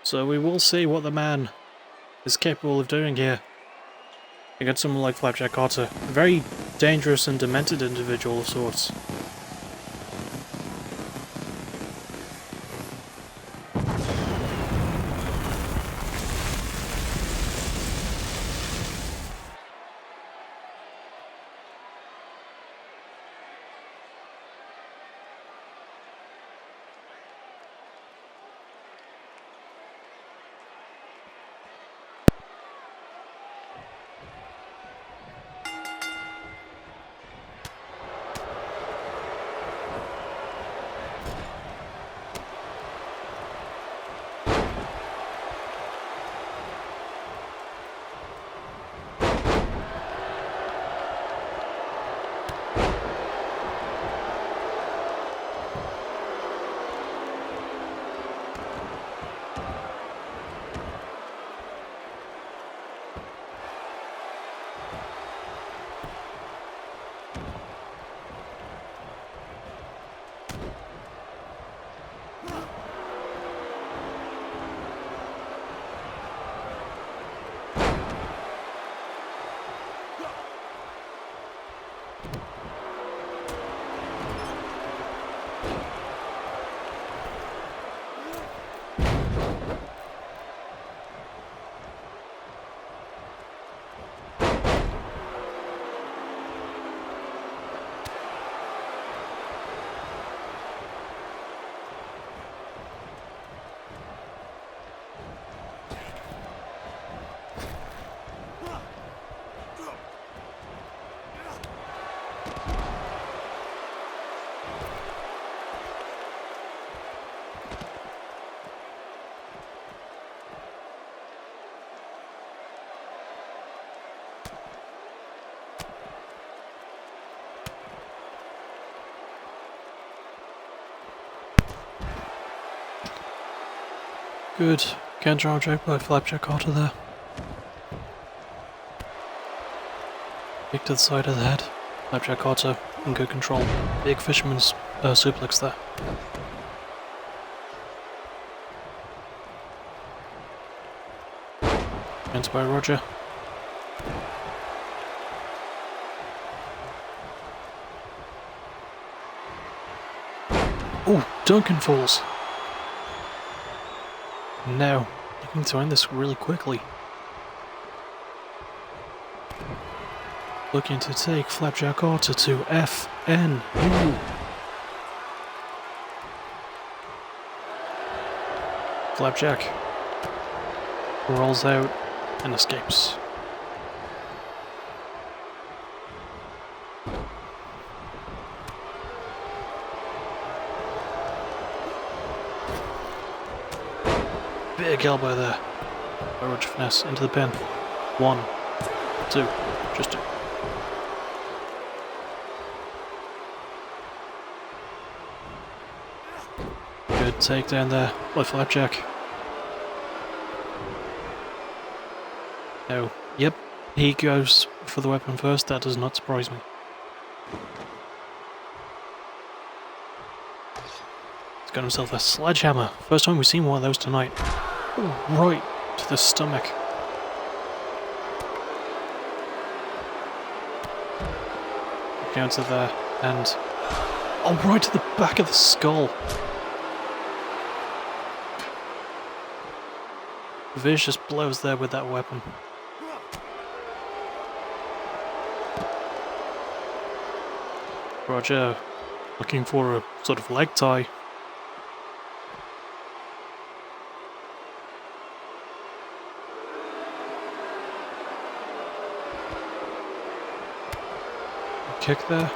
So we will see what the man is capable of doing here against someone like Flapjack Carter, a very dangerous and demented individual of sorts. Good counter object by Flapjack Carter there. Kick to the side of the head. Flapjack Carter in good control. Big fisherman's suplex there. Counter by Roger. Oh, Duncan falls. Now, looking to end this really quickly. Looking to take Flapjack Carter to FN. Ooh. Flapjack rolls out and escapes. Big elbow there by Roger Finesse into the pin. 1, 2, just 2. Good takedown there by Flapjack. No, yep, he goes for the weapon first, that does not surprise me. He's got himself a sledgehammer. First time we've seen one of those tonight. Oh, right to the stomach. Counter there, and oh, right to the back of the skull. Vicious blows there with that weapon. Roger looking for a sort of leg tie. Kick there.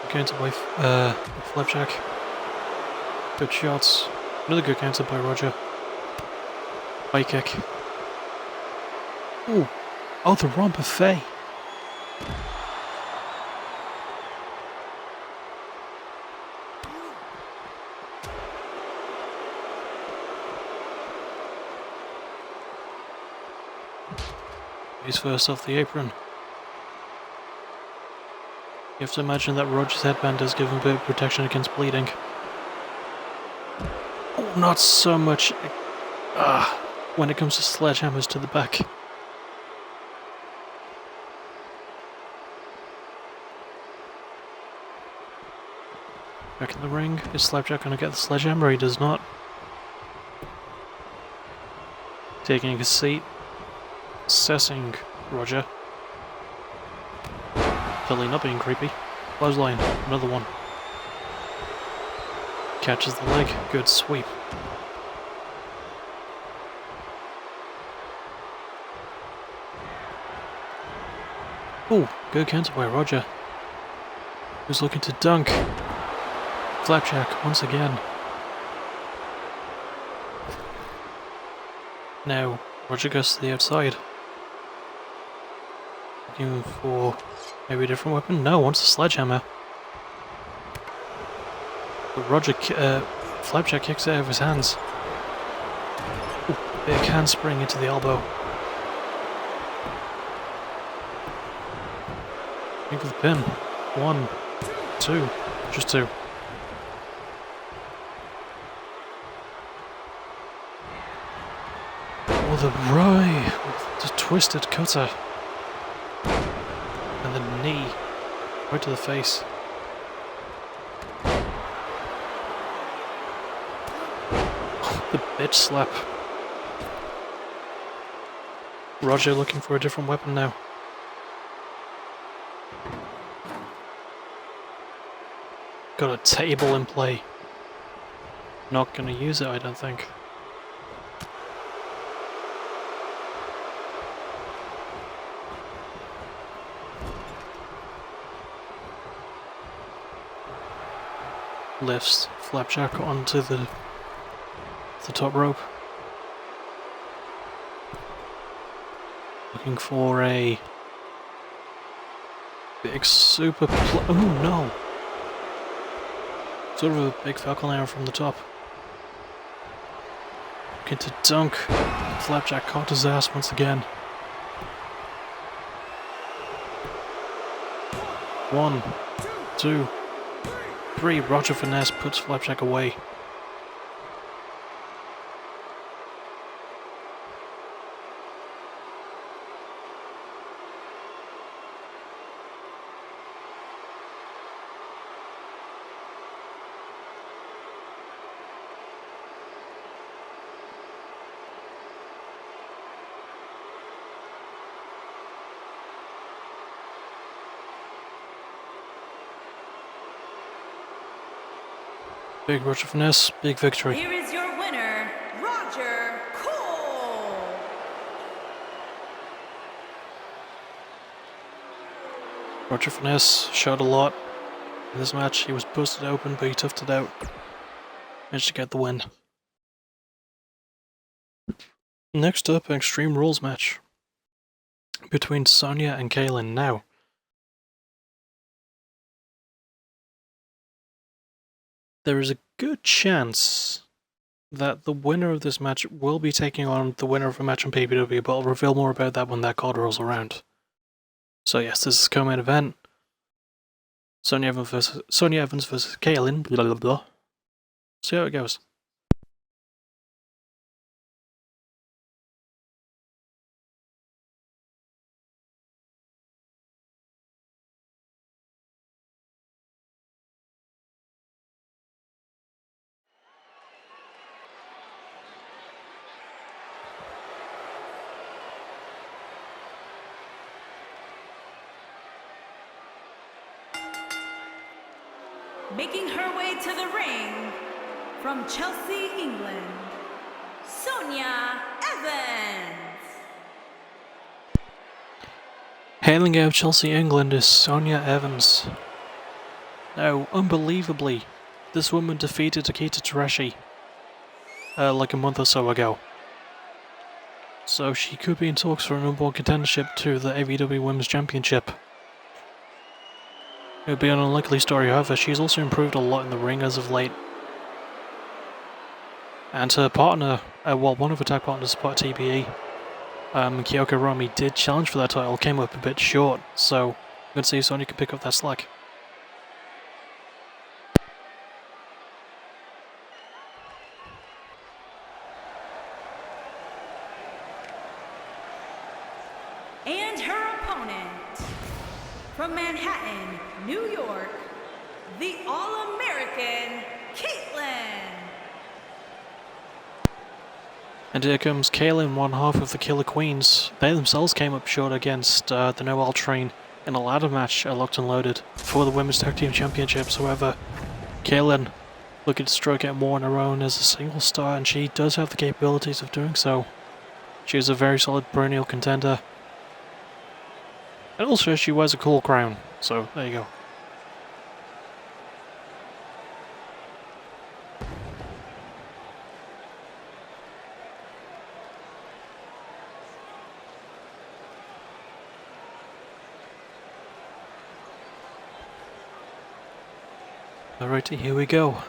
Counter by Flapjack. Good shots. Another good counter by Roger. High kick. Ooh. Oh, the wrong buffet. He's first off the apron. You have to imagine that Roger's headband does give him a bit of protection against bleeding. Oh, not so much when it comes to sledgehammers to the back. Back in the ring, is Slapjack going to get the sledgehammer? He does not. Taking his seat. Assessing Roger. Totally not being creepy. Clothesline, another one. Catches the leg, good sweep. Oh, good counter by Roger. Who's looking to dunk. Flapjack once again. Now, Roger goes to the outside. Looking for maybe a different weapon? No, wants a sledgehammer. But Roger, Flapjack kicks it out of his hands. Ooh, big handspring into the elbow. Looking for the pin. 1, 2, just 2. Oh, the right, the twisted cutter. And the knee, right to the face. The bitch slap. Roger looking for a different weapon now. Got a table in play. Not gonna use it, I don't think. Lifts Flapjack onto the top rope. Looking for a big super oh no! Sort of a big falcon arrow from the top. Looking to dunk. Flapjack caught his ass once again. 1, 2, 3. Roger Finesse puts Flapjack away. Big Roger Finesse, big victory. Here is your winner, Roger Cole. Roger Finesse showed a lot in this match. He was busted open, but he toughed it out. Managed to get the win. Next up, an Extreme Rules match between Sonya and Kaylin. Now, there is a good chance that the winner of this match will be taking on the winner of a match on PBW, but I'll reveal more about that when that card rolls around. So yes, this is a co-main event. Sonya Evans versus Kaylin. Blah blah blah. See how it goes. Making her way to the ring from Chelsea, England, Sonya Evans. Hailing out of Chelsea, England is Sonya Evans. Now, unbelievably, this woman defeated Akita Tarashi like a month or so ago. So she could be in talks for a number one contendership to the AVW Women's Championship. It would be an unlikely story, however, she's also improved a lot in the ring as of late. And her partner, one of her tag partners, part TBE, Kyoko Romi, did challenge for that title, came up a bit short, so I'm going to see if Sonya can pick up that slack. And her opponent, from Manhattan, New York, the All-American Caitlin. And here comes Kaylin, one half of the Killer Queens. They themselves came up short against the Noel Train in a ladder match at Locked and Loaded for the Women's Tag Team Championships. However, Kaylin looking to strike out more on her own as a single star, and she does have the capabilities of doing so. She is a very solid perennial contender. And also she wears a cool crown, so there you go. Alrighty, here we go.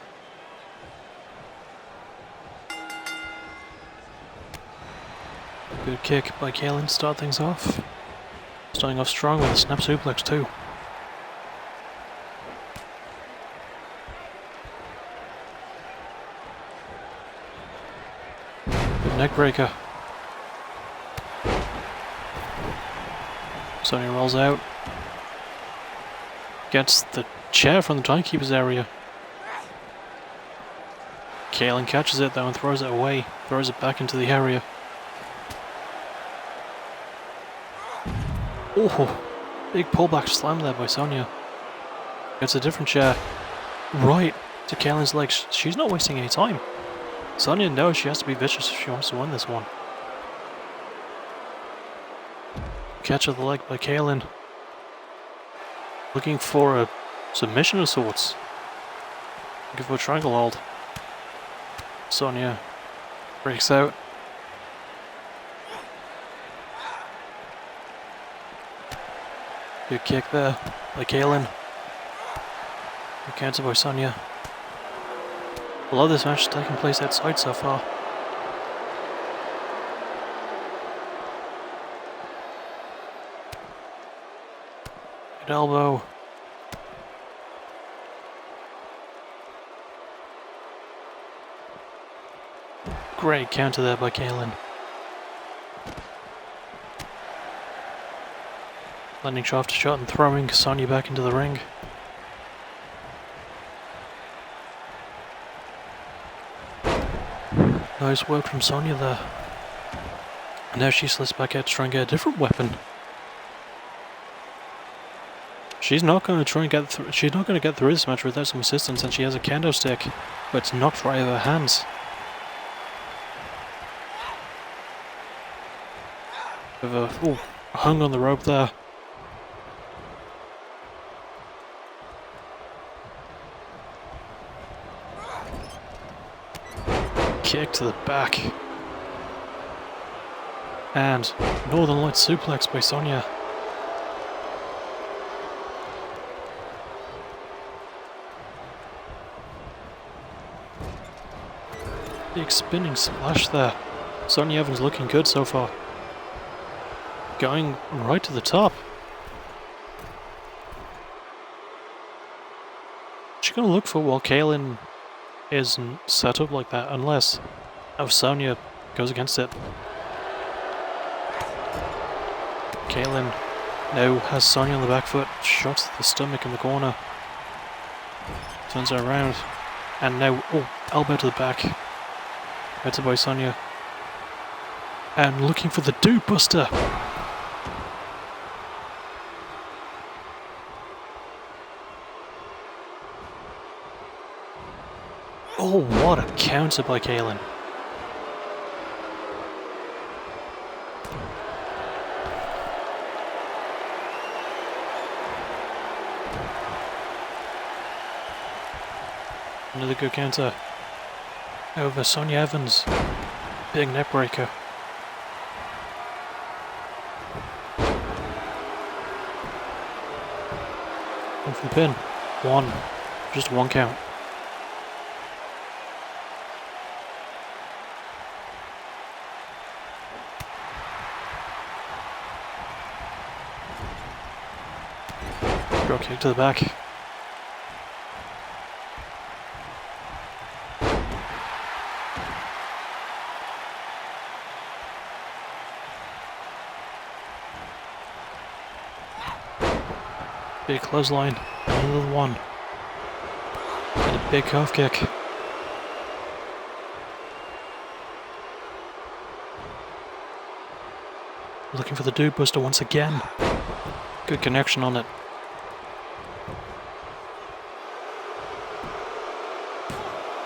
Good kick by Kaelin to start things off. Starting off strong with a snap suplex too. Good neck breaker. Sonya rolls out. Gets the chair from the timekeeper's area. Kaelin catches it though and throws it away. Throws it back into the area. Oh, big pullback slam there by Sonya. Gets a different chair right to Kaelin's legs. She's not wasting any time. Sonya knows she has to be vicious if she wants to win this one. Catch of the leg by Kaelin. Looking for a submission of sorts. Looking for a triangle hold. Sonya breaks out. Good kick there by Kaelin. Good counter by Sonya. A lot of this match has taken place outside so far. Good elbow. Great counter there by Kaelin. Landing shaft to shot and throwing Sonya back into the ring. Nice work from Sonya there. And now she slips back out to try and get a different weapon. She's not going to try and get through. She's not going to get through this match without some assistance, and she has a kendo stick, but it's knocked right out of her hands. Hung on the rope there. Kick to the back. And Northern Light suplex by Sonya. Big spinning splash there. Sonya Evans looking good so far. Going right to the top. She's going to look for while Kaelin isn't set up like that, unless Sonya goes against it. Kaelin now has Sonya on the back foot, shots to the stomach in the corner. Turns her around. And now, elbow to the back. Headed by Sonya. And looking for the Dude Buster. Oh, what a counter by Kaelin. Another good counter over Sonya Evans. Big neck breaker. One for the pin. One. Just one count. Drop kick to the back. Big clothesline, another one. And a big calf kick. Looking for the Dude Buster once again. Good connection on it.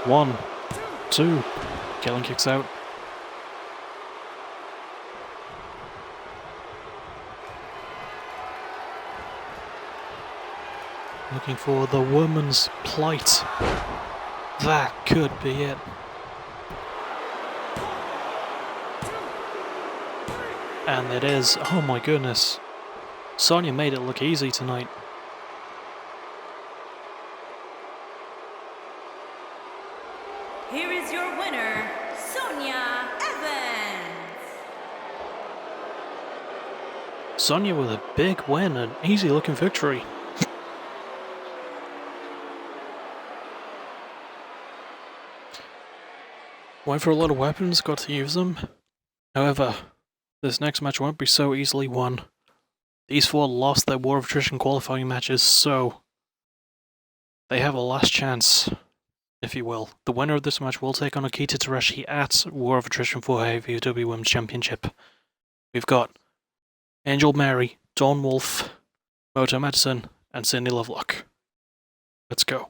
One, two. Kaelin kicks out. Looking for the woman's plight. That could be it. And it is. Oh my goodness. Sonya made it look easy tonight. Sonya with a big win, an easy looking victory. Went for a lot of weapons, got to use them. However, this next match won't be so easily won. These four lost their War of Attrition qualifying matches, so they have a last chance, if you will. The winner of this match will take on Akita Tereshi at War of Attrition for AVW Women's Championship. We've got Angel Mary, Dawn Wolf, Moto Madison, and Cindy Lovelock. Let's go.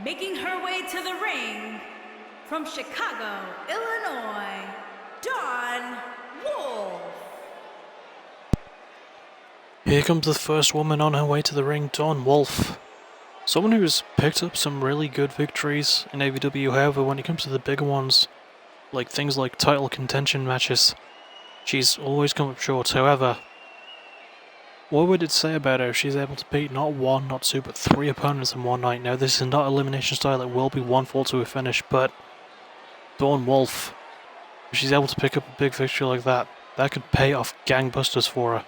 Making her way to the ring, from Chicago, Illinois, Dawn Wolf. Here comes the first woman on her way to the ring, Dawn Wolf. Someone who's picked up some really good victories in AVW, however, when it comes to the bigger ones, like things like title contention matches, she's always come up short. However, what would it say about her if she's able to beat not one, not two, but three opponents in one night? Now, this is not elimination style, it will be one fall to a finish, but Dawn Wolf, if she's able to pick up a big victory like that, that could pay off gangbusters for her.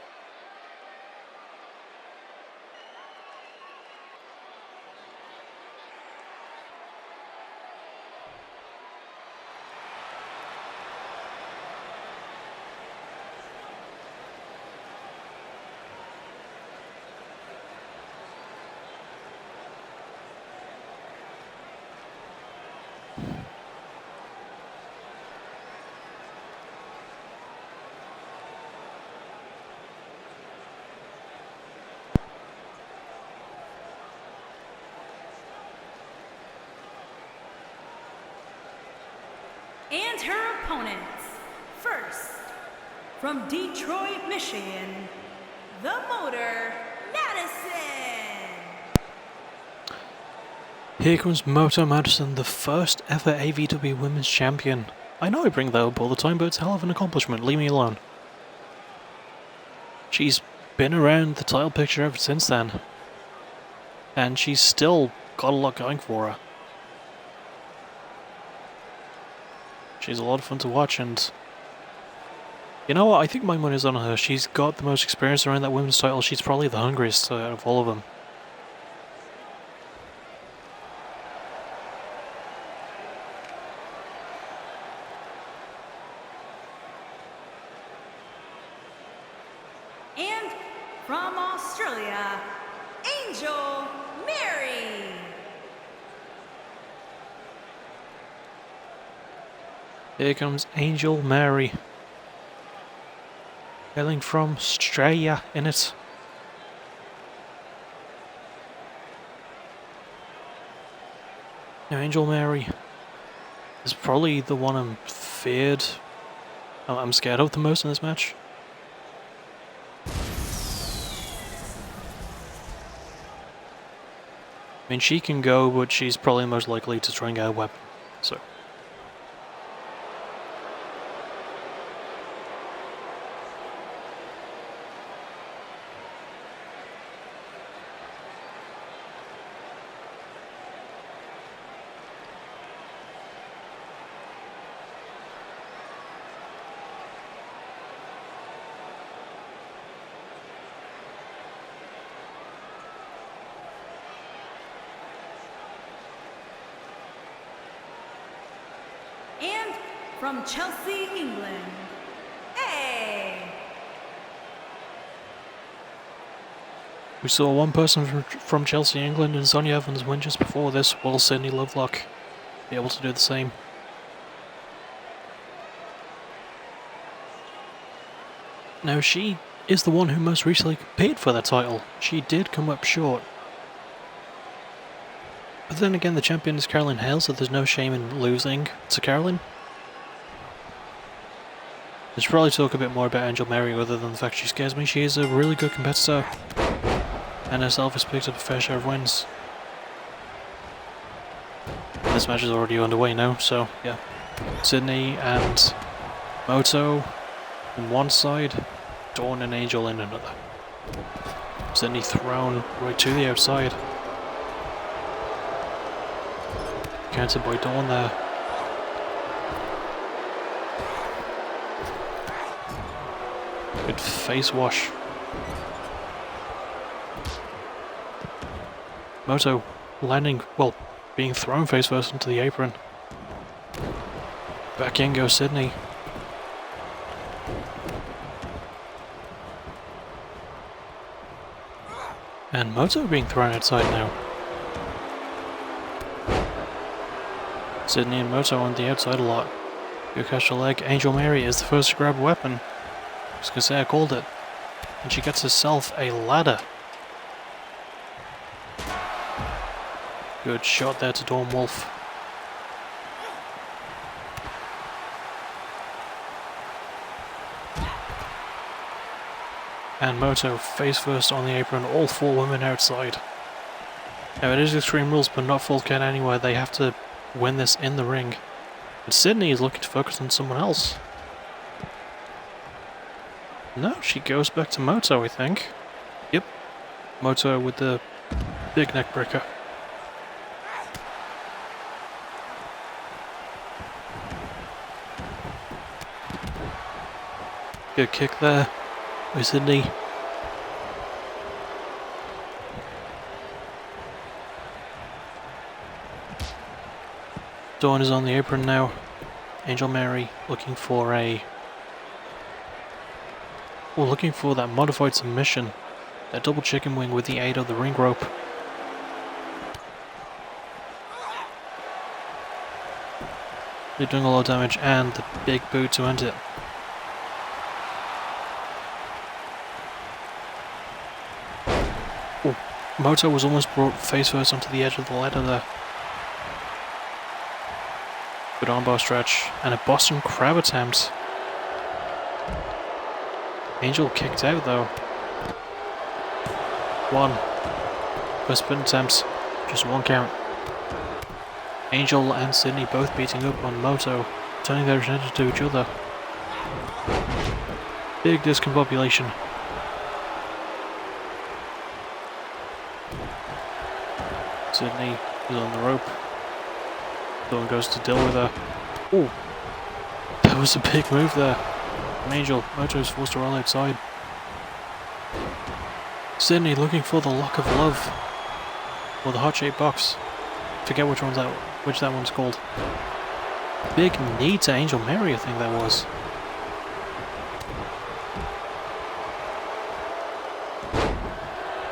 And her opponents. First, from Detroit, Michigan, the Motor Madison. Here comes Moto Madison, the first ever AVW Women's Champion. I know I bring that up all the time, but it's a hell of an accomplishment, leave me alone. She's been around the title picture ever since then, and she's still got a lot going for her. She's a lot of fun to watch, and you know what, I think my money's on her. She's got the most experience around that women's title. She's probably the hungriest out of all of them. And from Australia, Angel Mary. Here comes Angel Mary. Hailing from Australia, innit? Now, Angel Mary is probably the one I'm scared of the most in this match. I mean, she can go, but she's probably most likely to try and get a weapon, so. And from Chelsea, England, A. We saw one person from Chelsea, England, and Sonia Evans win just before this. Will Sydney Lovelock be able to do the same? Now, she is the one who most recently competed for that title. She did come up short. But then again, the champion is Caroline Hale, so there's no shame in losing to Caroline. I should probably talk a bit more about Angel Mary other than the fact she scares me. She is a really good competitor, and herself has picked up a fair share of wins. This match is already underway now, so yeah. Sydney and Moto on one side, Dawn and Angel in another. Sydney thrown right to the outside. Countered by Dawn there. Good face wash. Moto landing, well, being thrown face first into the apron. Back in goes Sydney. And Moto being thrown outside now. Sydney and Moto on the outside a lot. Good catch the leg. Angel Mary is the first to grab a weapon. I was gonna say I called it. And she gets herself a ladder. Good shot there to Dawn Wolf. And Moto face first on the apron, all four women outside. Now it is Extreme Rules, but not full count anywhere. They have to win this in the ring. But Sydney is looking to focus on someone else. No, she goes back to Moto, I think. Yep. Moto with the big neck breaker. Good kick there by Sydney. Dawn is on the apron now. Angel Mary looking for looking for that modified submission. That double chicken wing with the aid of the ring rope. They're doing a lot of damage, and the big boot to end it. Oh, Moto was almost brought face first onto the edge of the ladder there. Good armbar stretch, and a Boston Crab attempt. Angel kicked out though. One. First spin attempt, just one count. Angel and Sydney both beating up on Moto, turning their attention to each other. Big discombobulation. Sydney is on the rope. Dawn goes to deal with her. Oh, that was a big move there from Angel. Moto is forced to roll outside. Sydney looking for the lock of love, or the heart-shaped box. Forget which that one's called. Big knee to Angel Mary, I think that was.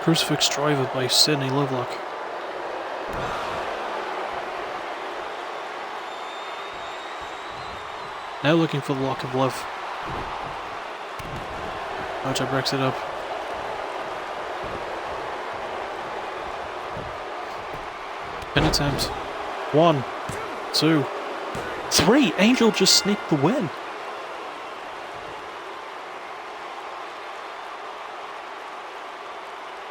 Crucifix driver by Sydney Lovelock. Now looking for the lock of love. Moto breaks it up. Pin attempt. 1, 2, 3. Angel just sneaked the win.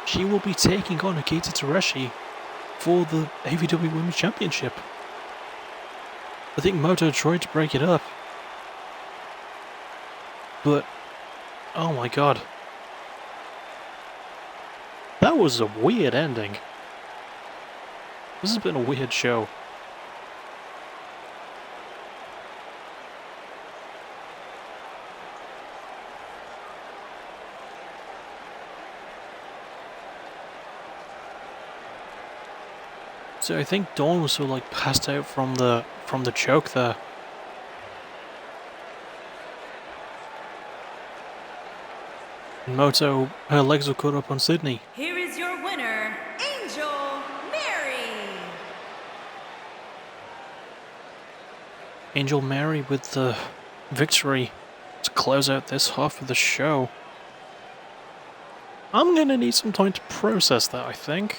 She will be taking on Akita Tereshi for the AVW Women's Championship. I think Moto tried to break it up. But, oh my god. That was a weird ending. This has been a weird show. So I think Dawn was sort of like passed out from the choke there. In Moto, her legs were caught up on Sydney. Here is your winner, Angel Mary. Angel Mary with the victory to close out this half of the show. I'm gonna need some time to process that, I think.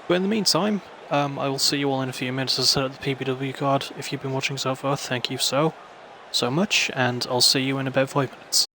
But in the meantime, I will see you all in a few minutes to set up the PBW card. If you've been watching so far, thank you so much, and I'll see you in about 5 minutes.